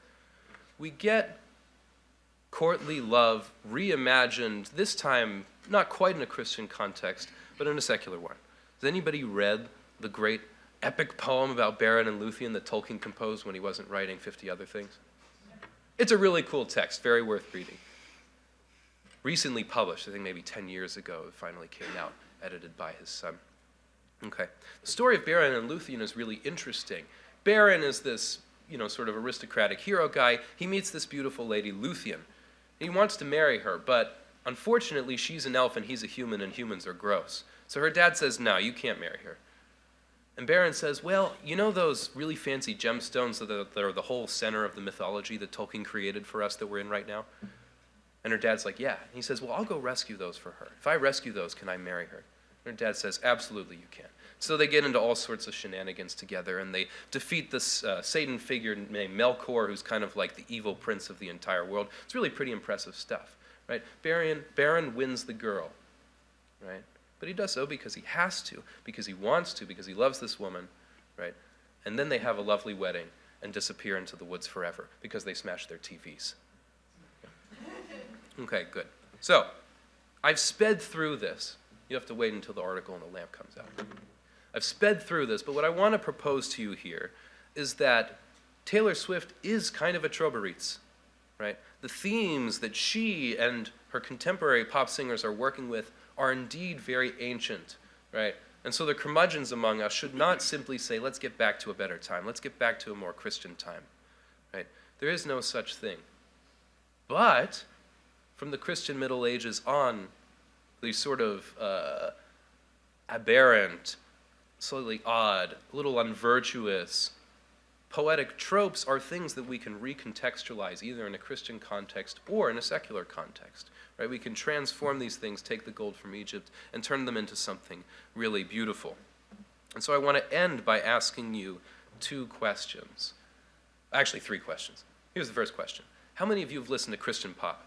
We get courtly love reimagined, this time not quite in a Christian context, but in a secular one. Has anybody read the great epic poem about Beren and Luthien that Tolkien composed when he wasn't writing 50 other things? It's a really cool text, very worth reading. Recently published, I think maybe 10 years ago, it finally came out, edited by his son. Okay. The story of Beren and Luthien is really interesting. Beren is this, sort of aristocratic hero guy. He meets this beautiful lady, Luthien. He wants to marry her, but unfortunately, she's an elf and he's a human, and humans are gross. So her dad says, no, you can't marry her. And Beren says, well, you know those really fancy gemstones that are the whole center of the mythology that Tolkien created for us that we're in right now? And her dad's like, yeah. And he says, well, I'll go rescue those for her. If I rescue those, can I marry her? And her dad says, absolutely you can. So they get into all sorts of shenanigans together, and they defeat this Satan figure named Melkor, who's kind of like the evil prince of the entire world. It's really pretty impressive stuff, right? Beren wins the girl, right? But he does so because he has to, because he wants to, because he loves this woman, right? And then they have a lovely wedding and disappear into the woods forever because they smash their TVs. Okay, good. So, I've sped through this. You have to wait until the article and the lamp comes out. I've sped through this, but what I want to propose to you here is that Taylor Swift is kind of a Troberitz, right? The themes that she and her contemporary pop singers are working with are indeed very ancient, right? And so the curmudgeons among us should not simply say, let's get back to a better time. Let's get back to a more Christian time, right? There is no such thing. But from the Christian Middle Ages on, these sort of aberrant, slightly odd, a little unvirtuous, poetic tropes are things that we can recontextualize either in a Christian context or in a secular context. Right? We can transform these things, take the gold from Egypt, and turn them into something really beautiful. And so I want to end by asking you 2 questions. Actually, 3 questions. Here's the first question. How many of you have listened to Christian pop?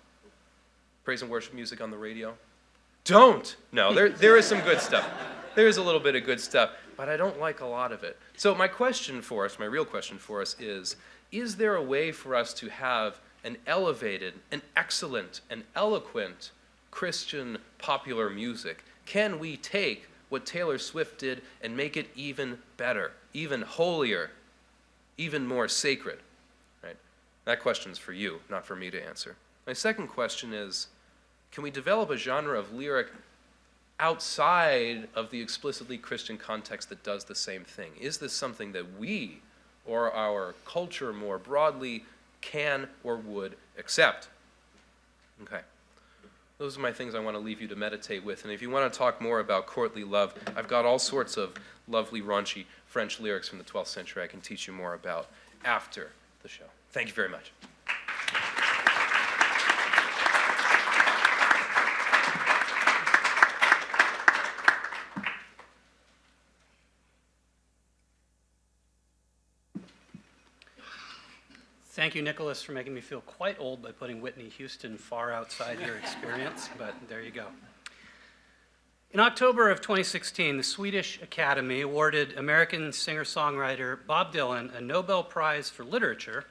Praise and worship music on the radio? Don't! No, there is some good stuff. There is a little bit of good stuff, but I don't like a lot of it. So my question for us, my real question for us is there a way for us to have an elevated, an excellent, an eloquent Christian popular music? Can we take what Taylor Swift did and make it even better, even holier, even more sacred? Right? That question's for you, not for me to answer. My second question is, can we develop a genre of lyric outside of the explicitly Christian context that does the same thing? Is this something that we, or our culture more broadly, can or would accept? Okay. Those are my things I want to leave you to meditate with. And if you want to talk more about courtly love, I've got all sorts of lovely, raunchy French lyrics from the 12th century I can teach you more about after the show. Thank you very much. Thank you, Nicholas, for making me feel quite old by putting Whitney Houston far outside your experience, but there you go. In October of 2016, the Swedish Academy awarded American singer-songwriter Bob Dylan a Nobel Prize for Literature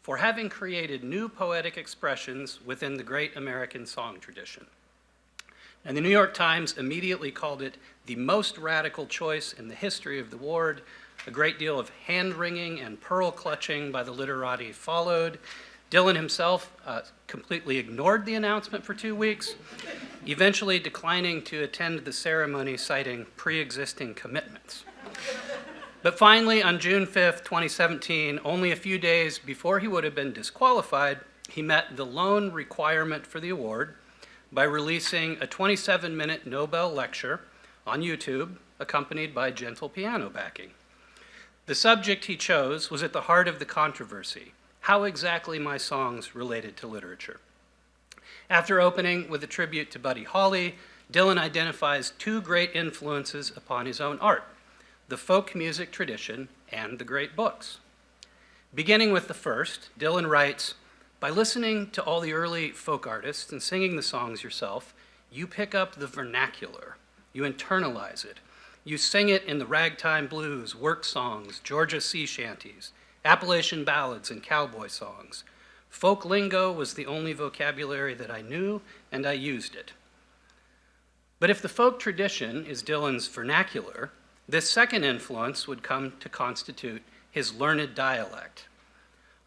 for having created new poetic expressions within the great American song tradition. And the New York Times immediately called it the most radical choice in the history of the award. A great deal of hand-wringing and pearl-clutching by the literati followed. Dylan himself completely ignored the announcement for 2 weeks, eventually declining to attend the ceremony citing pre-existing commitments. But finally, on June 5th, 2017, only a few days before he would have been disqualified, he met the lone requirement for the award by releasing a 27-minute Nobel lecture on YouTube, accompanied by gentle piano backing. The subject he chose was at the heart of the controversy: how exactly my songs related to literature. After opening with a tribute to Buddy Holly, Dylan identifies two great influences upon his own art: the folk music tradition and the great books. Beginning with the first, Dylan writes, "By listening to all the early folk artists and singing the songs yourself, you pick up the vernacular, you internalize it. You sing it in the ragtime blues, work songs, Georgia sea shanties, Appalachian ballads, and cowboy songs. Folk lingo was the only vocabulary that I knew, and I used it." But if the folk tradition is Dylan's vernacular, this second influence would come to constitute his learned dialect.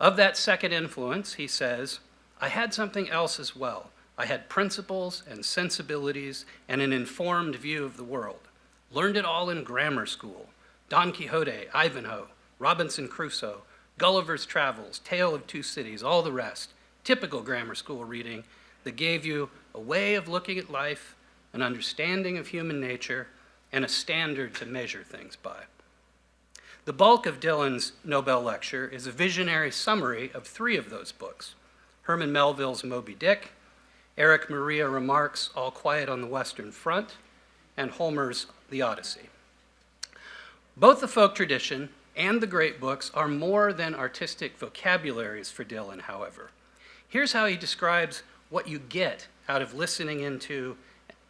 Of that second influence, he says, "I had something else as well. I had principles and sensibilities and an informed view of the world. Learned it all in grammar school. Don Quixote, Ivanhoe, Robinson Crusoe, Gulliver's Travels, Tale of Two Cities, all the rest. Typical grammar school reading that gave you a way of looking at life, an understanding of human nature, and a standard to measure things by." The bulk of Dylan's Nobel lecture is a visionary summary of three of those books: Herman Melville's Moby Dick, Eric Maria Remarque's All Quiet on the Western Front, and Homer's The Odyssey. Both the folk tradition and the great books are more than artistic vocabularies for Dylan, however. Here's how he describes what you get out of listening into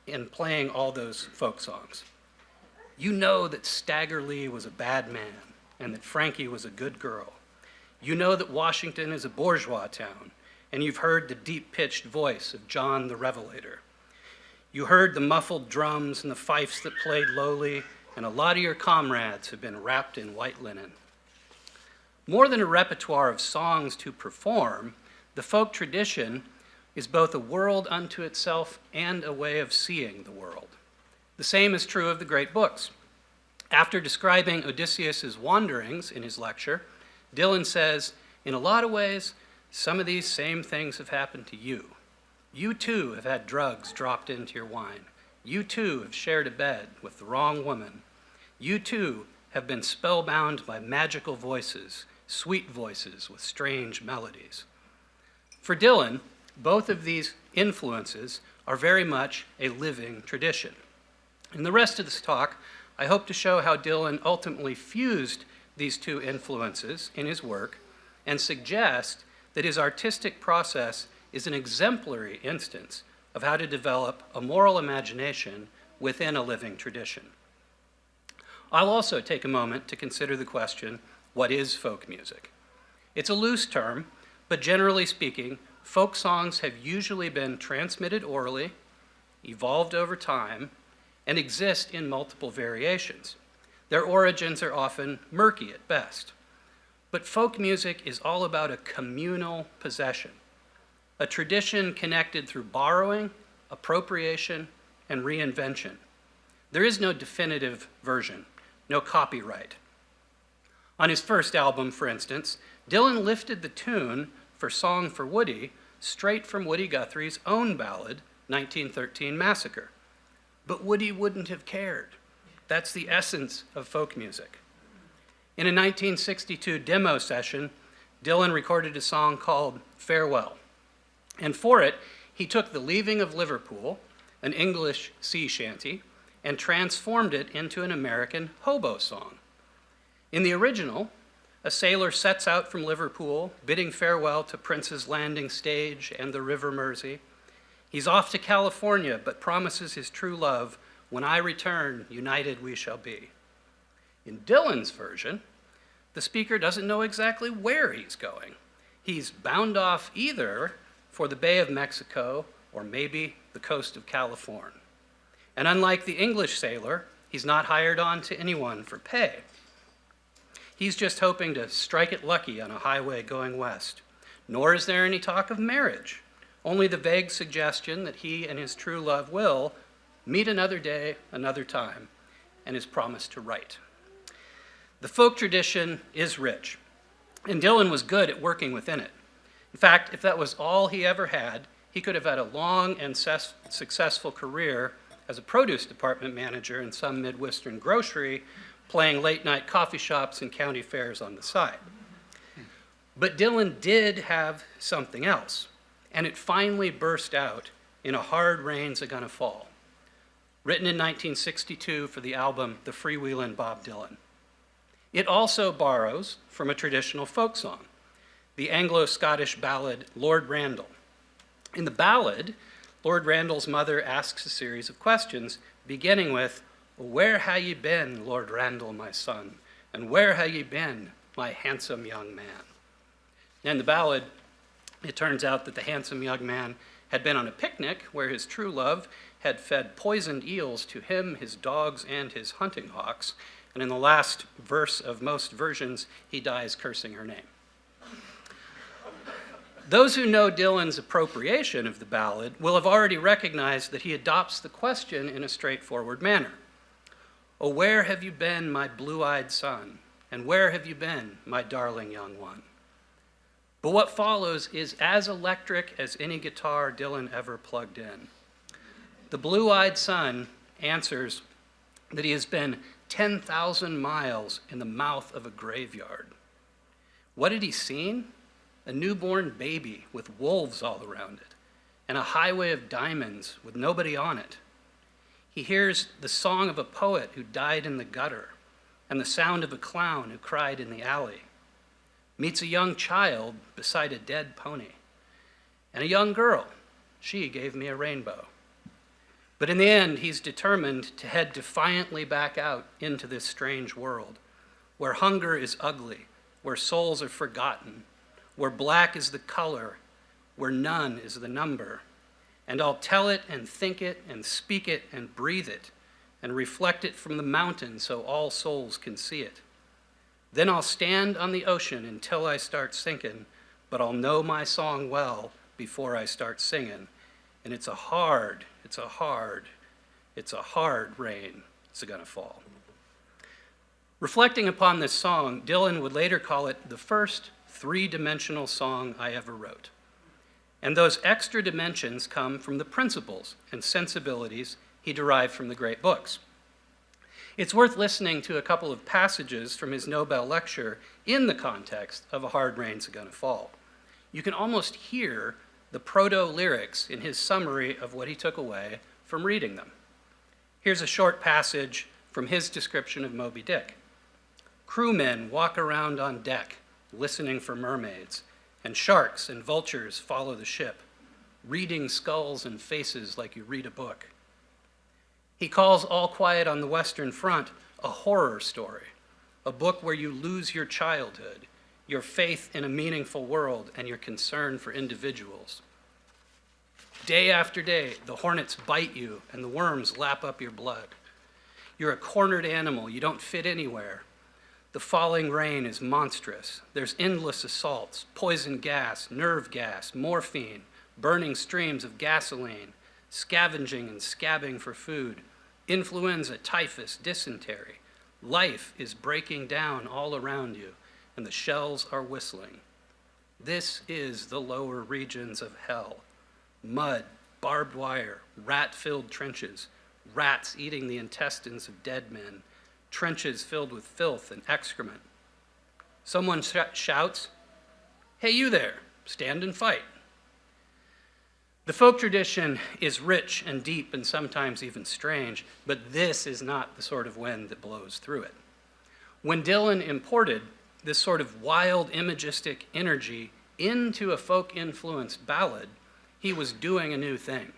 and playing all those folk songs. "You know that Stagger Lee was a bad man and that Frankie was a good girl. You know that Washington is a bourgeois town, and you've heard the deep-pitched voice of John the Revelator. You heard the muffled drums and the fifes that played lowly, and a lot of your comrades have been wrapped in white linen." More than a repertoire of songs to perform, the folk tradition is both a world unto itself and a way of seeing the world. The same is true of the great books. After describing Odysseus's wanderings in his lecture, Dylan says, "In a lot of ways, some of these same things have happened to you. You too have had drugs dropped into your wine. You too have shared a bed with the wrong woman. You too have been spellbound by magical voices, sweet voices with strange melodies." For Dylan, both of these influences are very much a living tradition. In the rest of this talk, I hope to show how Dylan ultimately fused these two influences in his work and suggest that his artistic process is an exemplary instance of how to develop a moral imagination within a living tradition. I'll also take a moment to consider the question, what is folk music? It's a loose term, but generally speaking, folk songs have usually been transmitted orally, evolved over time, and exist in multiple variations. Their origins are often murky at best. But folk music is all about a communal possession, a tradition connected through borrowing, appropriation, and reinvention. There is no definitive version, no copyright. On his first album, for instance, Dylan lifted the tune for Song for Woody straight from Woody Guthrie's own ballad, 1913 Massacre. But Woody wouldn't have cared. That's the essence of folk music. In a 1962 demo session, Dylan recorded a song called Farewell. And for it, he took the Leaving of Liverpool, an English sea shanty, and transformed it into an American hobo song. In the original, a sailor sets out from Liverpool, bidding farewell to Prince's Landing Stage and the River Mersey. He's off to California, but promises his true love, "When I return, united we shall be." In Dylan's version, the speaker doesn't know exactly where he's going. He's bound off either for the Bay of Mexico or maybe the coast of California. And unlike the English sailor, he's not hired on to anyone for pay. He's just hoping to strike it lucky on a highway going west. Nor is there any talk of marriage only the vague suggestion that he and his true love will meet another day, another time, and his promise to write. The folk tradition is rich, and Dylan was good at working within it. In fact, if that was all he ever had, he could have had a long and successful career as a produce department manager in some Midwestern grocery, playing late-night coffee shops and county fairs on the side. But Dylan did have something else, and it finally burst out in A Hard Rain's A Gonna Fall, written in 1962 for the album The Freewheelin' Bob Dylan. It also borrows from a traditional folk song, the Anglo-Scottish ballad Lord Randall. In the ballad, Lord Randall's mother asks a series of questions, beginning with, "Where ha' ye been, Lord Randall, my son? And where ha' ye been, my handsome young man?" In the ballad, it turns out that the handsome young man had been on a picnic where his true love had fed poisoned eels to him, his dogs, and his hunting hawks. And in the last verse of most versions, he dies cursing her name. Those who know Dylan's appropriation of the ballad will have already recognized that he adopts the question in a straightforward manner. "Oh, where have you been, my blue-eyed son? And where have you been, my darling young one?" But what follows is as electric as any guitar Dylan ever plugged in. The blue-eyed son answers that he has been 10,000 miles in the mouth of a graveyard. What had he seen? A newborn baby with wolves all around it, and a highway of diamonds with nobody on it. He hears the song of a poet who died in the gutter, and the sound of a clown who cried in the alley. Meets a young child beside a dead pony, and a young girl. She gave me a rainbow. But in the end, he's determined to head defiantly back out into this strange world, where hunger is ugly, where souls are forgotten, where black is the color, where none is the number. And I'll tell it and think it and speak it and breathe it and reflect it from the mountain so all souls can see it. Then I'll stand on the ocean until I start sinking, but I'll know my song well before I start singing. And it's a hard rain, it's gonna fall. Reflecting upon this song, Dylan would later call it the first three-dimensional song I ever wrote. And those extra dimensions come from the principles and sensibilities he derived from the great books. It's worth listening to a couple of passages from his Nobel lecture in the context of A Hard Rain's Gonna Fall. You can almost hear the proto-lyrics in his summary of what he took away from reading them. Here's a short passage from his description of Moby Dick. "Crewmen walk around on deck, listening for mermaids, and sharks and vultures follow the ship, reading skulls and faces like you read a book." He calls All Quiet on the Western Front a horror story, a book where you lose your childhood, your faith in a meaningful world, and your concern for individuals. Day after day, the hornets bite you and the worms lap up your blood. You're a cornered animal, you don't fit anywhere. The falling rain is monstrous. There's endless assaults, poison gas, nerve gas, morphine, burning streams of gasoline, scavenging and scabbing for food, influenza, typhus, dysentery. Life is breaking down all around you, and the shells are whistling. This is the lower regions of hell. Mud, barbed wire, rat-filled trenches, rats eating the intestines of dead men, trenches filled with filth and excrement. Someone shouts, "Hey, you there, stand and fight." The folk tradition is rich and deep and sometimes even strange, but this is not the sort of wind that blows through it. When Dylan imported this sort of wild imagistic energy into a folk-influenced ballad, he was doing a new thing.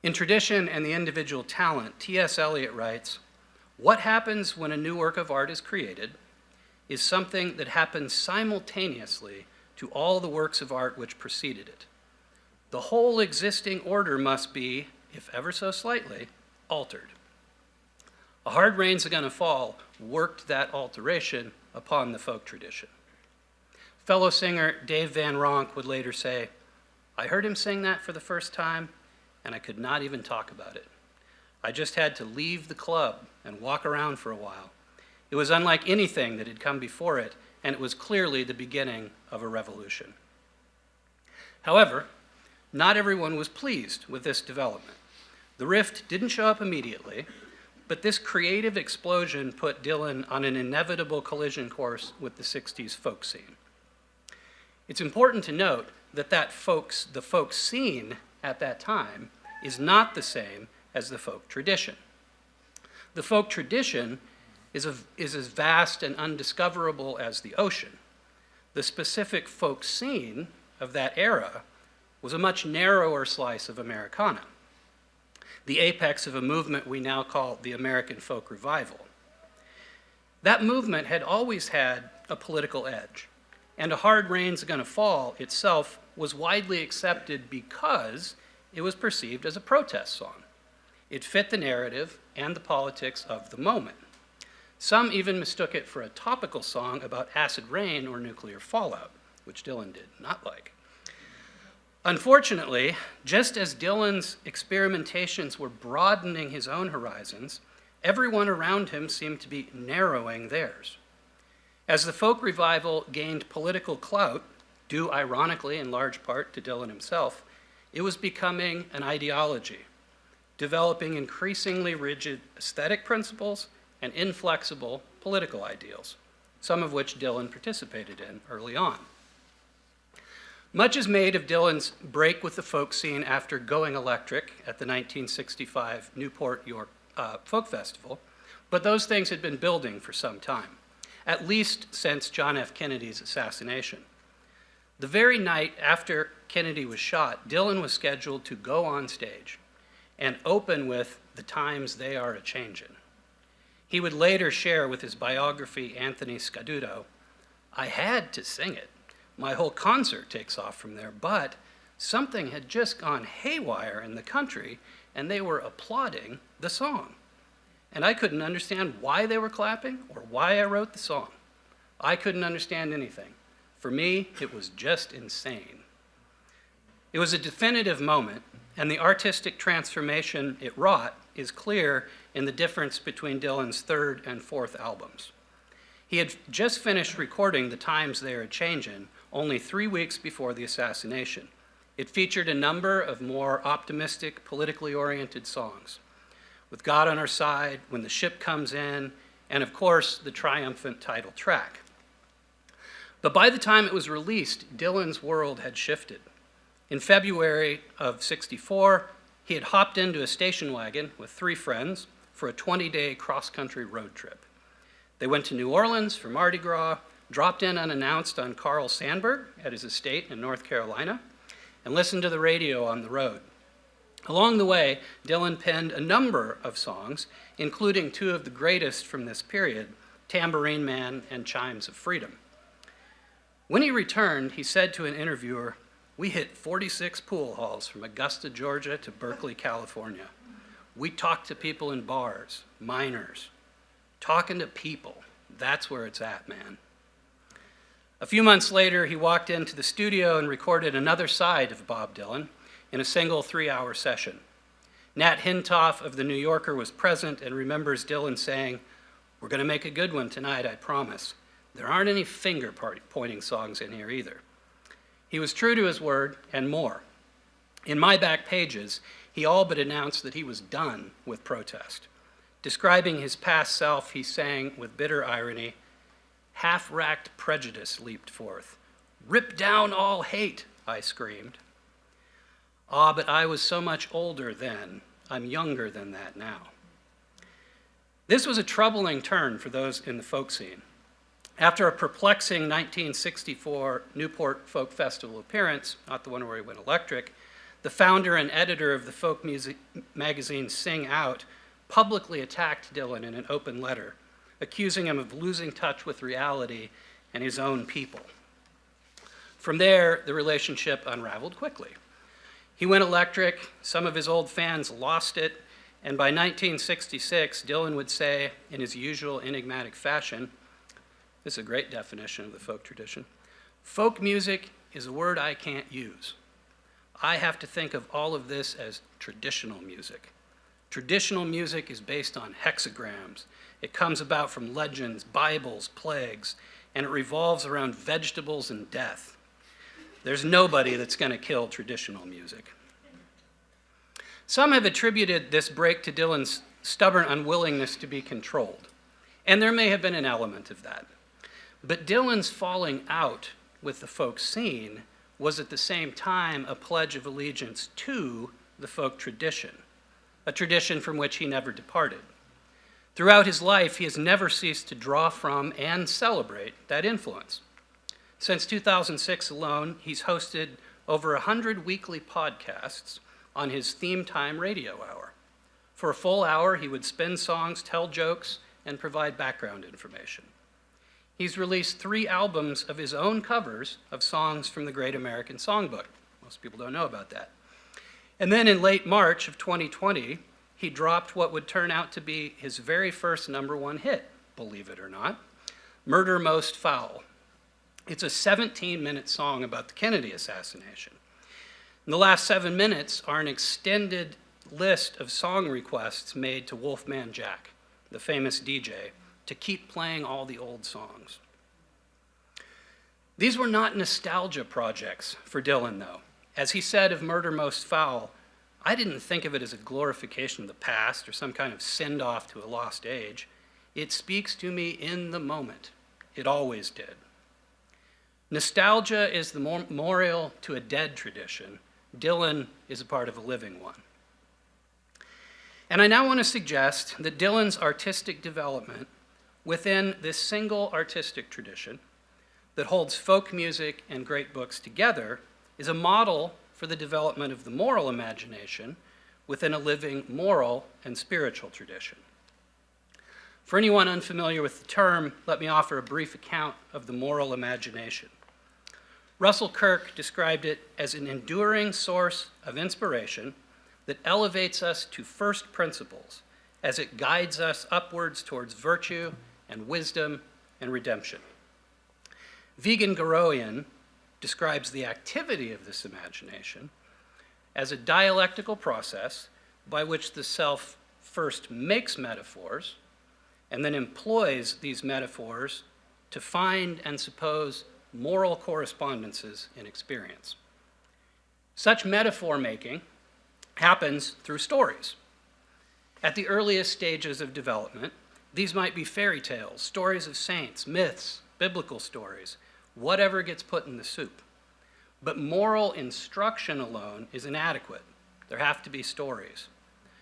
In Tradition and the Individual Talent, T.S. Eliot writes, "What happens when a new work of art is created is something that happens simultaneously to all the works of art which preceded it. The whole existing order must be, if ever so slightly, altered." A Hard Rain's Gonna Fall worked that alteration upon the folk tradition. Fellow singer Dave Van Ronk would later say, I heard him sing that for the first time, and I could not even talk about it. I just had to leave the club and walk around for a while. It was unlike anything that had come before it, and it was clearly the beginning of a revolution. However, not everyone was pleased with this development. The rift didn't show up immediately, but this creative explosion put Dylan on an inevitable collision course with the 60s folk scene. It's important to note that the folk scene at that time is not the same as the folk tradition. The folk tradition is as vast and undiscoverable as the ocean. The specific folk scene of that era was a much narrower slice of Americana, the apex of a movement we now call the American Folk Revival. That movement had always had a political edge, and A Hard Rain's Gonna Fall itself was widely accepted because it was perceived as a protest song. It fit the narrative and the politics of the moment. Some even mistook it for a topical song about acid rain or nuclear fallout, which Dylan did not like. Unfortunately, just as Dylan's experimentations were broadening his own horizons, everyone around him seemed to be narrowing theirs. As the folk revival gained political clout, due ironically in large part to Dylan himself, it was becoming an ideology, developing increasingly rigid aesthetic principles and inflexible political ideals, some of which Dylan participated in early on. Much is made of Dylan's break with the folk scene after going electric at the 1965 Newport York Folk Festival, but those things had been building for some time, at least since John F. Kennedy's assassination. The very night after Kennedy was shot, Dylan was scheduled to go on stage and open with "The Times They Are A-Changin'." He would later share with his biography, Anthony Scaduto, "I had to sing it. My whole concert takes off from there, but something had just gone haywire in the country and they were applauding the song. And I couldn't understand why they were clapping or why I wrote the song. I couldn't understand anything. For me, it was just insane." It was a definitive moment, and the artistic transformation it wrought is clear in the difference between Dylan's third and fourth albums. He had just finished recording "The Times They Are A-Changin' only 3 weeks before the assassination. It featured a number of more optimistic, politically oriented songs, "With God on Our Side," "When the Ship Comes In," and of course, the triumphant title track. But by the time it was released, Dylan's world had shifted. In February of '64, he had hopped into a station wagon with 3 friends for a 20-day cross-country road trip. They went to New Orleans for Mardi Gras, dropped in unannounced on Carl Sandburg at his estate in North Carolina, and listened to the radio on the road. Along the way, Dylan penned a number of songs, including 2 of the greatest from this period, "Tambourine Man" and "Chimes of Freedom." When he returned, he said to an interviewer, "We hit 46 pool halls from Augusta, Georgia to Berkeley, California. We talked to people in bars, miners. Talking to people, that's where it's at, man." A few months later, he walked into the studio and recorded another side of Bob Dylan in a single 3-hour session. Nat Hintoff of The New Yorker was present and remembers Dylan saying, "We're going to make a good one tonight, I promise. There aren't any finger-pointing songs in here either." He was true to his word and more. In My Back Pages, he all but announced that he was done with protest. Describing his past self, he sang with bitter irony, "Half-racked prejudice leaped forth. Rip down all hate," I screamed. "Ah, but I was so much older then. I'm younger than that now." This was a troubling turn for those in the folk scene. After a perplexing 1964 Newport Folk Festival appearance, not the one where he went electric, the founder and editor of the folk music magazine Sing Out publicly attacked Dylan in an open letter, accusing him of losing touch with reality and his own people. From there, the relationship unraveled quickly. He went electric, some of his old fans lost it, and by 1966, Dylan would say, in his usual enigmatic fashion, this is a great definition of the folk tradition, "Folk music is a word I can't use. I have to think of all of this as traditional music. Traditional music is based on hexagrams. It comes about from legends, Bibles, plagues, and it revolves around vegetables and death. There's nobody that's going to kill traditional music. Some have attributed this break to Dylan's stubborn unwillingness to be controlled, and there may have been an element of that. But Dylan's falling out with the folk scene was at the same time a pledge of allegiance to the folk tradition, a tradition from which he never departed. Throughout his life, he has never ceased to draw from and celebrate that influence. Since 2006 alone, he's hosted over 100 weekly podcasts on his theme time radio hour. For a full hour, he would spin songs, tell jokes, and provide background information. He's released 3 albums of his own covers of songs from the Great American Songbook. Most people don't know about that. And then in late March of 2020, he dropped what would turn out to be his very first #1 hit, believe it or not, Murder Most Foul. It's a 17-minute song about the Kennedy assassination. And the last 7 minutes are an extended list of song requests made to Wolfman Jack, the famous DJ, to keep playing all the old songs. These were not nostalgia projects for Dylan, though. As he said of Murder Most Foul, I didn't think of it as a glorification of the past or some kind of send-off to a lost age. It speaks to me in the moment. It always did. Nostalgia is the memorial to a dead tradition. Dylan is a part of a living one. And I now want to suggest that Dylan's artistic development within this single artistic tradition that holds folk music and great books together is a model for the development of the moral imagination within a living moral and spiritual tradition. For anyone unfamiliar with the term, let me offer a brief account of the moral imagination. Russell Kirk described it as an enduring source of inspiration that elevates us to first principles as it guides us upwards towards virtue and wisdom and redemption. Vigan Garoyan describes the activity of this imagination as a dialectical process by which the self first makes metaphors and then employs these metaphors to find and suppose moral correspondences in experience. Such metaphor making happens through stories. At the earliest stages of development, these might be fairy tales, stories of saints, myths, biblical stories, whatever gets put in the soup. But moral instruction alone is inadequate. There have to be stories.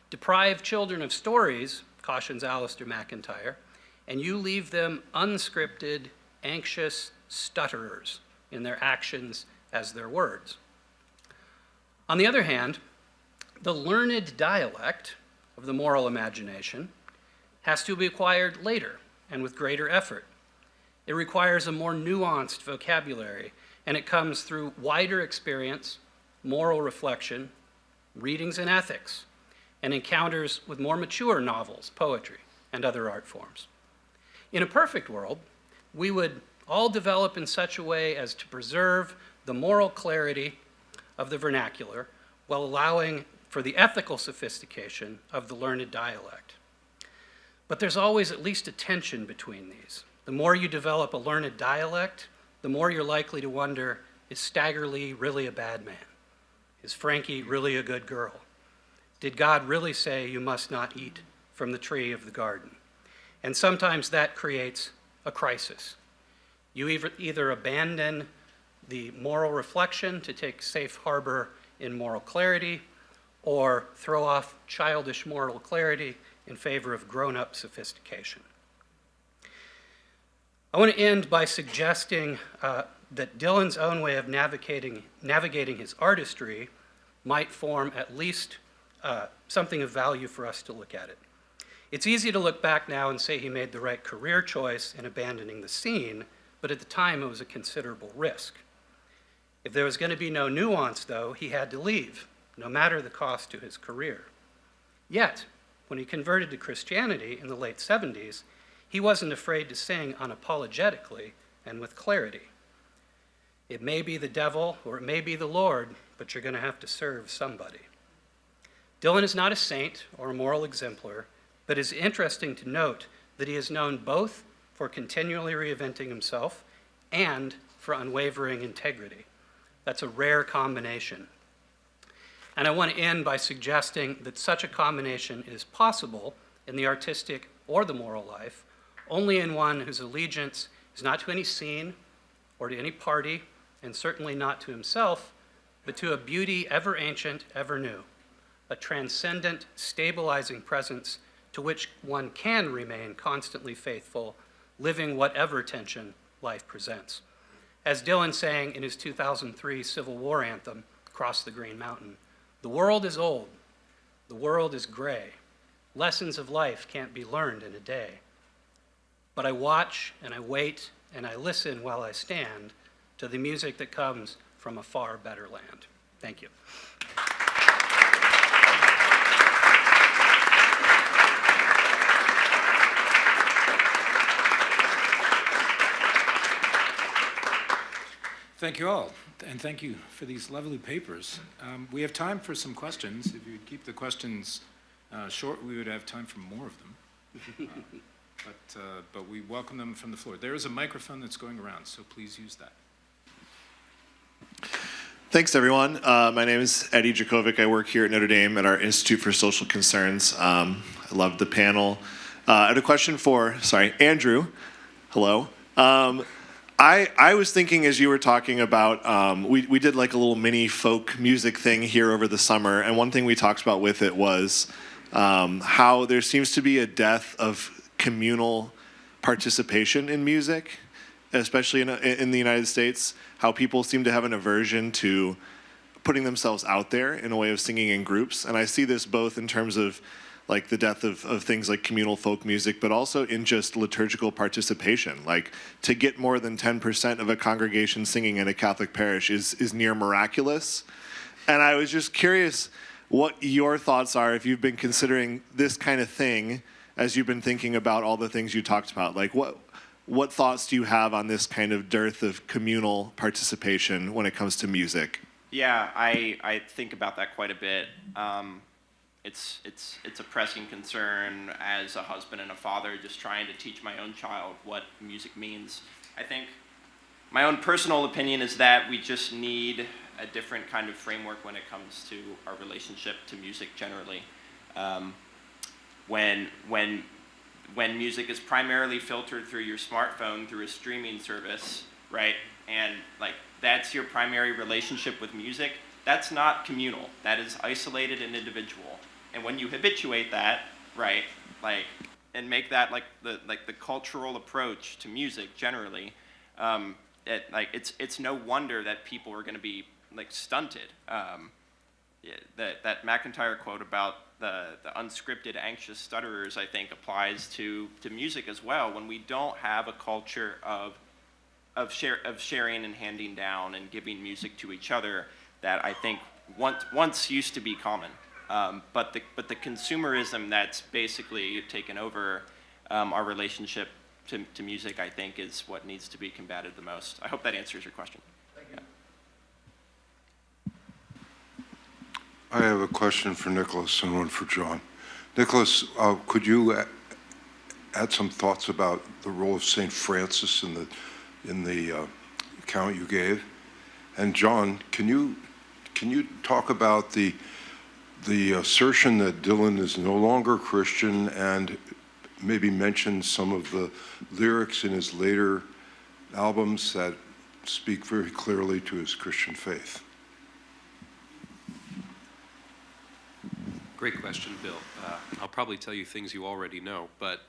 Deprive children of stories, cautions Alistair McIntyre, and you leave them unscripted, anxious stutterers in their actions as their words. On the other hand, the learned dialect of the moral imagination has to be acquired later and with greater effort. It requires a more nuanced vocabulary, and it comes through wider experience, moral reflection, readings in ethics, and encounters with more mature novels, poetry, and other art forms. In a perfect world, we would all develop in such a way as to preserve the moral clarity of the vernacular while allowing for the ethical sophistication of the learned dialect. But there's always at least a tension between these. The more you develop a learned dialect, the more you're likely to wonder, is Staggerly really a bad man? Is Frankie really a good girl? Did God really say you must not eat from the tree of the garden? And sometimes that creates a crisis. You either abandon the moral reflection to take safe harbor in moral clarity, or throw off childish moral clarity in favor of grown-up sophistication. I want to end by suggesting that Dylan's own way of navigating his artistry might form at least something of value for us to look at it. It's easy to look back now and say he made the right career choice in abandoning the scene, but at the time it was a considerable risk. If there was going to be no nuance, though, he had to leave, no matter the cost to his career. Yet, when he converted to Christianity in the late 70s, he wasn't afraid to sing unapologetically and with clarity. It may be the devil or it may be the Lord, but but you're going to have to serve somebody. Dylan is not a saint or a moral exemplar, but it's interesting to note that he is known both for continually reinventing himself and for unwavering integrity. That's a rare combination. And I want to end by suggesting that such a combination is possible in the artistic or the moral life only in one whose allegiance is not to any scene or to any party, and certainly not to himself, but to a beauty ever ancient, ever new, a transcendent, stabilizing presence to which one can remain constantly faithful, living whatever tension life presents. As Dylan sang in his 2003 Civil War anthem, Across the Green Mountain, "The world is old, the world is gray. Lessons of life can't be learned in a day. But I watch and I wait and I listen while I stand to the music that comes from a far better land." Thank you. Thank you all, and thank you for these lovely papers. We have time for some questions. If you keep the questions short, we would have time for more of them. But we welcome them from the floor. There is a microphone that's going around, so please use that. Thanks, everyone. My name is Eddie Jakovic. I work here at Notre Dame at our Institute for Social Concerns. I love the panel. I had a question for, Andrew. Hello. I was thinking as you were talking about, we did like a little mini folk music thing here over the summer, and one thing we talked about with it was how there seems to be a death of communal participation in music, especially in the United States, how people seem to have an aversion to putting themselves out there in a way of singing in groups. And I see this both in terms of like the death of things like communal folk music, but also in just liturgical participation. Like to get more than 10% of a congregation singing in a Catholic parish is near miraculous. And I was just curious what your thoughts are if you've been considering this kind of thing as you've been thinking about all the things you talked about. Like what thoughts do you have on this kind of dearth of communal participation when it comes to music? Yeah, I think about that quite a bit. It's a pressing concern as a husband and a father, just trying to teach my own child what music means. I think my own personal opinion is that we just need a different kind of framework when it comes to our relationship to music generally. When music is primarily filtered through your smartphone, through a streaming service, right? And like that's your primary relationship with music, that's not communal. That is isolated and individual. And when you habituate that, right, like, and make that like the cultural approach to music generally, it's no wonder that people are going to be like stunted. That McIntyre quote about the unscripted, anxious stutterers, I think, applies to music as well. When we don't have a culture of sharing and handing down and giving music to each other, that I think once used to be common. But the consumerism that's basically taken over our relationship to music, I think, is what needs to be combated the most. I hope that answers your question. Thank you. I have a question for Nicholas and one for John. Nicholas, could you add some thoughts about the role of St. Francis in the account you gave? And John, can you talk about the assertion that Dylan is no longer Christian and maybe mention some of the lyrics in his later albums that speak very clearly to his Christian faith? Great question, Bill. I'll probably tell you things you already know, but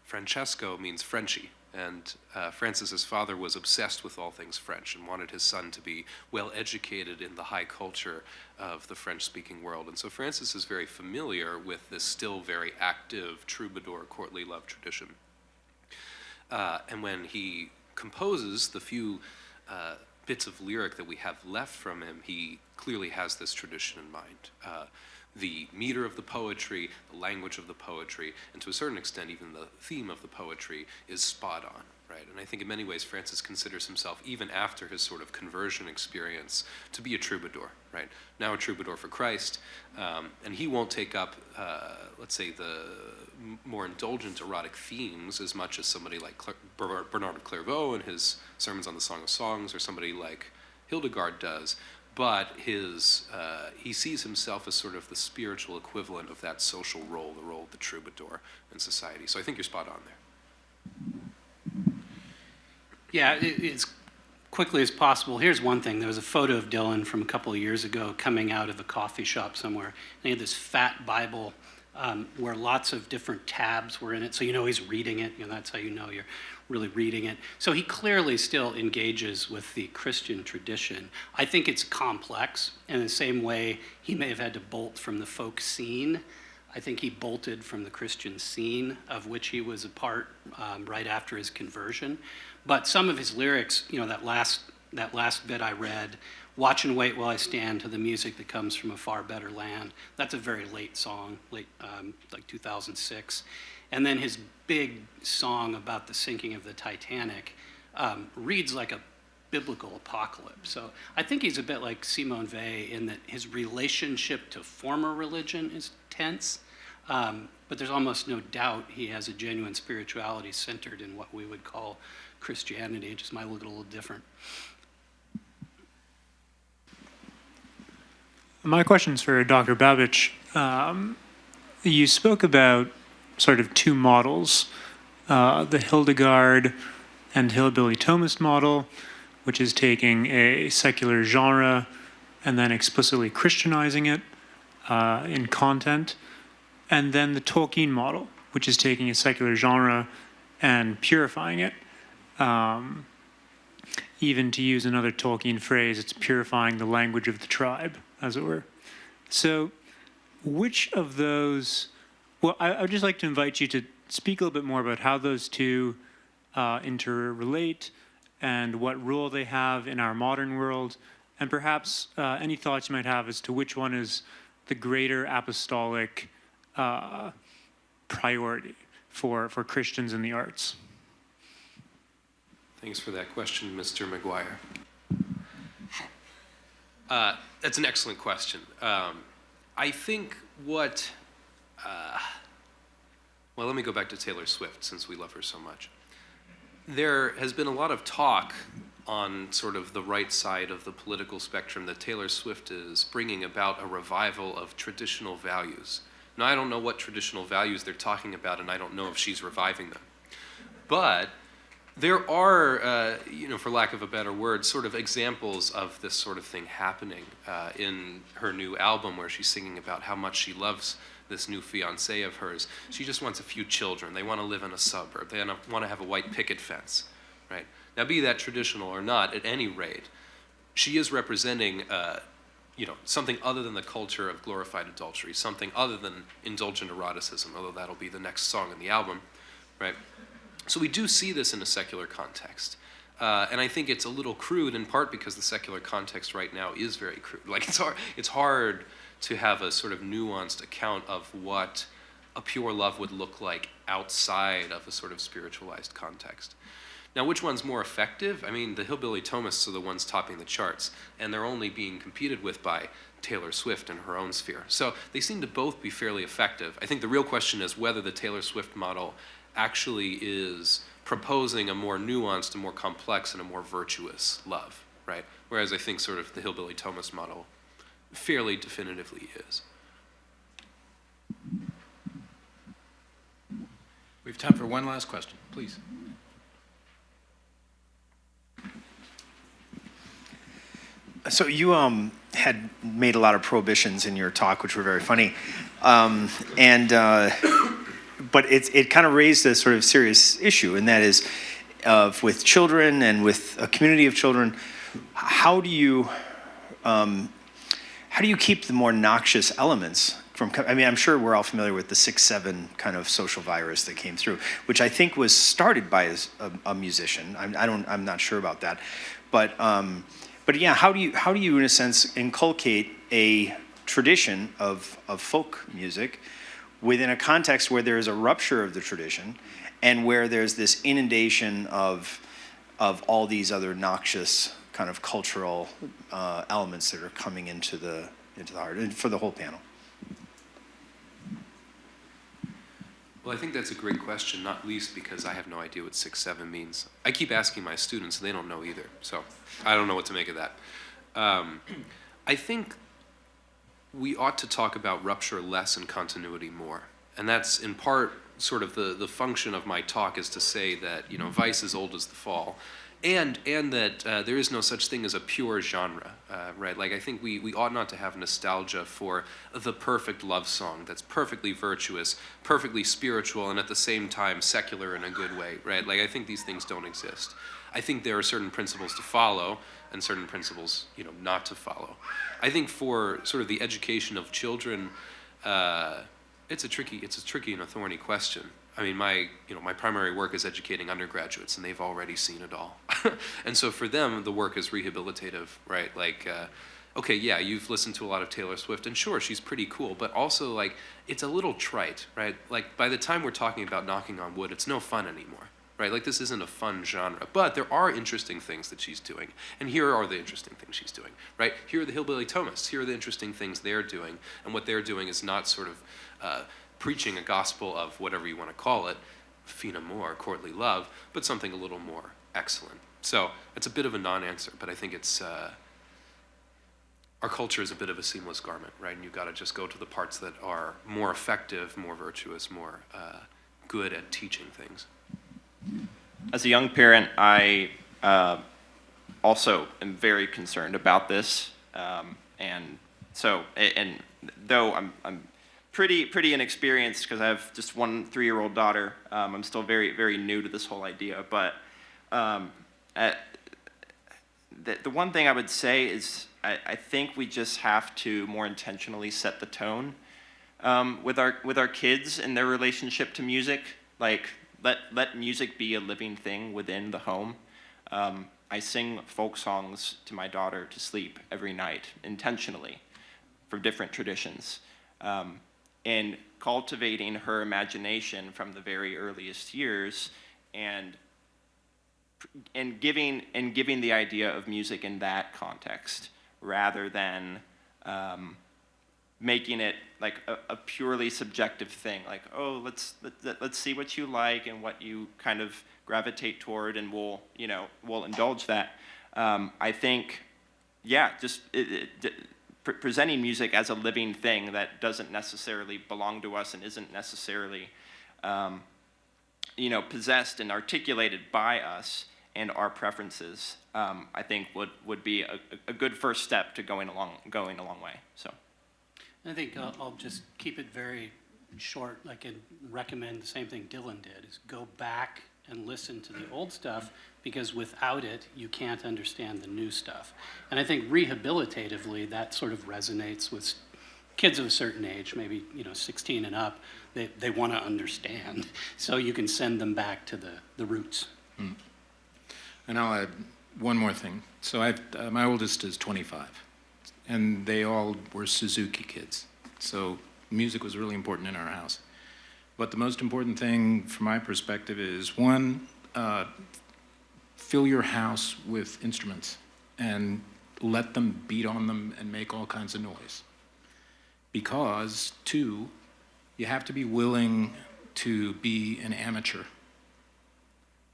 Francesco means Frenchy, and Francis's father was obsessed with all things French and wanted his son to be well educated in the high culture of the French-speaking world. And so Francis is very familiar with this still very active troubadour courtly love tradition. And when he composes the few bits of lyric that we have left from him, he clearly has this tradition in mind. the meter of the poetry, the language of the poetry, and to a certain extent even the theme of the poetry is spot on, right? And I think in many ways Francis considers himself, even after his sort of conversion experience, to be a troubadour, right? Now a troubadour for Christ, and he won't take up, let's say, the more indulgent erotic themes as much as somebody like Bernard of Clairvaux in his sermons on the Song of Songs, or somebody like Hildegard does. But he sees himself as sort of the spiritual equivalent of that social role, the role of the troubadour in society. So I think you're spot on there. Yeah, as quickly as possible. Here's one thing. There was a photo of Dylan from a couple of years ago coming out of a coffee shop somewhere. And he had this fat Bible where lots of different tabs were in it. So you know he's reading it. You know, that's how you know you're really reading it. So he clearly still engages with the Christian tradition. I think it's complex. In the same way he may have had to bolt from the folk scene, I think he bolted from the Christian scene of which he was a part right after his conversion. But some of his lyrics, you know, that last bit I read, "Watch and wait while I stand to the music that comes from a far better land," that's a very late song, like 2006. And then his big song about the sinking of the Titanic reads like a biblical apocalypse. So I think he's a bit like Simone Weil in that his relationship to former religion is tense, but there's almost no doubt he has a genuine spirituality centered in what we would call Christianity. It just might look a little different. My question's for Dr. Babich. You spoke about sort of two models, the Hildegard and Hillbilly Thomist model, which is taking a secular genre and then explicitly Christianizing it in content, and then the Tolkien model, which is taking a secular genre and purifying it. Even to use another Tolkien phrase, it's purifying the language of the tribe, as it were. So which of those, well, I would just like to invite you to speak a little bit more about how those two interrelate and what role they have in our modern world, and perhaps any thoughts you might have as to which one is the greater apostolic priority for Christians in the arts. Thanks for that question, Mr. McGuire. That's an excellent question. I think what, well, let me go back to Taylor Swift, since we love her so much. There has been a lot of talk on sort of the right side of the political spectrum that Taylor Swift is bringing about a revival of traditional values. Now, I don't know what traditional values they're talking about, and I don't know if she's reviving them. But there are, for lack of a better word, sort of examples of this sort of thing happening in her new album, where she's singing about how much she loves this new fiancé of hers. She just wants a few children. They want to live in a suburb. They want to have a white picket fence, right? Now, be that traditional or not, at any rate, she is representing, something other than the culture of glorified adultery, something other than indulgent eroticism, although that'll be the next song in the album, right? So we do see this in a secular context. And I think it's a little crude, in part because the secular context right now is very crude. Like, it's hard to have a sort of nuanced account of what a pure love would look like outside of a sort of spiritualized context. Now, which one's more effective? I mean, the Hillbilly Thomists are the ones topping the charts, and they're only being competed with by Taylor Swift in her own sphere. So they seem to both be fairly effective. I think the real question is whether the Taylor Swift model actually is proposing a more nuanced, a more complex, and a more virtuous love, right? Whereas I think sort of the Hillbilly Thomist model fairly definitively is. We have time for one last question, please. So you had made a lot of prohibitions in your talk, which were very funny, but it kind of raised a sort of serious issue, and that is with children and with a community of children. How do you keep the more noxious elements from? I mean, I'm sure we're all familiar with the 6-7 kind of social virus that came through, which I think was started by a musician. I'm not sure about that, but yeah, how do you in a sense inculcate a tradition of folk music within a context where there is a rupture of the tradition and where there's this inundation of all these other noxious kind of cultural elements that are coming into the heart, and for the whole panel. Well, I think that's a great question, not least because I have no idea what 6/7 means. I keep asking my students, and they don't know either, so I don't know what to make of that. I think we ought to talk about rupture less and continuity more, and that's in part sort of the function of my talk is to say that, you know, Vice is old as the fall, and that there is no such thing as a pure genre, right? Like, I think we ought not to have nostalgia for the perfect love song that's perfectly virtuous, perfectly spiritual, and at the same time secular in a good way, right? Like, I think these things don't exist. I think there are certain principles to follow and certain principles, you know, not to follow. I think for sort of the education of children, it's a tricky and a thorny question. I mean, my primary work is educating undergraduates, and they've already seen it all. And so for them, the work is rehabilitative, right? Like, okay, yeah, you've listened to a lot of Taylor Swift, and sure, she's pretty cool, but also, like, it's a little trite, right? Like, by the time we're talking about Knocking on Wood, it's no fun anymore, right? Like, this isn't a fun genre, but there are interesting things that she's doing, and here are the interesting things she's doing, right? Here are the Hillbilly Thomists. Here are the interesting things they're doing, and what they're doing is not sort of preaching a gospel of whatever you want to call it, Fina Moore, courtly love, but something a little more excellent. So it's a bit of a non-answer, but I think it's our culture is a bit of a seamless garment, right? And you've got to just go to the parts that are more effective, more virtuous, more good at teaching things. As a young parent, I also am very concerned about this, and though I'm pretty inexperienced because I have just one 3-year-old daughter, I'm still very, very new to this whole idea. But the one thing I would say is I think we just have to more intentionally set the tone with our kids and their relationship to music. Like, let music be a living thing within the home. I sing folk songs to my daughter to sleep every night intentionally for different traditions. And cultivating her imagination from the very earliest years, and giving the idea of music in that context, rather than making it like a purely subjective thing. Like, oh, let's see what you like and what you kind of gravitate toward, and we'll indulge that. I think, yeah, just presenting music as a living thing that doesn't necessarily belong to us and isn't necessarily, possessed and articulated by us and our preferences, I think would be a good first step to going a long way. So, I think I'll just keep it very short. I can recommend the same thing Dylan did: is go back and listen to the old stuff, because without it, you can't understand the new stuff. And I think rehabilitatively, that sort of resonates with kids of a certain age, maybe 16 and up. They want to understand, so you can send them back to the roots. Mm. And I'll add one more thing. So my oldest is 25, and they all were Suzuki kids. So music was really important in our house. But the most important thing from my perspective is, one, fill your house with instruments and let them beat on them and make all kinds of noise. Because, two, you have to be willing to be an amateur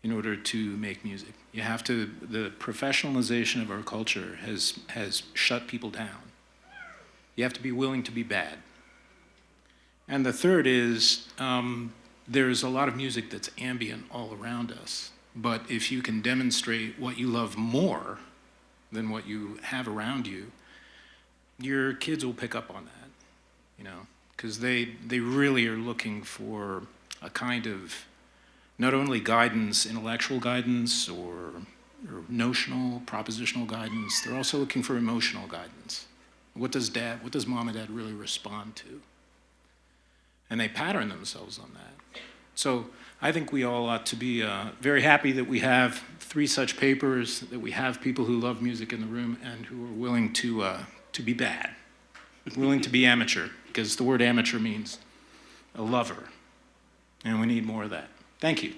in order to make music. You have to, the professionalization of our culture has shut people down. You have to be willing to be bad. And the third is, there's a lot of music that's ambient all around us. But if you can demonstrate what you love more than what you have around you, your kids will pick up on that, because they really are looking for a kind of not only guidance, intellectual guidance or notional, propositional guidance, they're also looking for emotional guidance. What does mom and dad really respond to? And they pattern themselves on that. So I think we all ought to be very happy that we have 3 such papers, that we have people who love music in the room and who are willing to be bad. willing to be amateur, because the word amateur means a lover, and we need more of that. Thank you.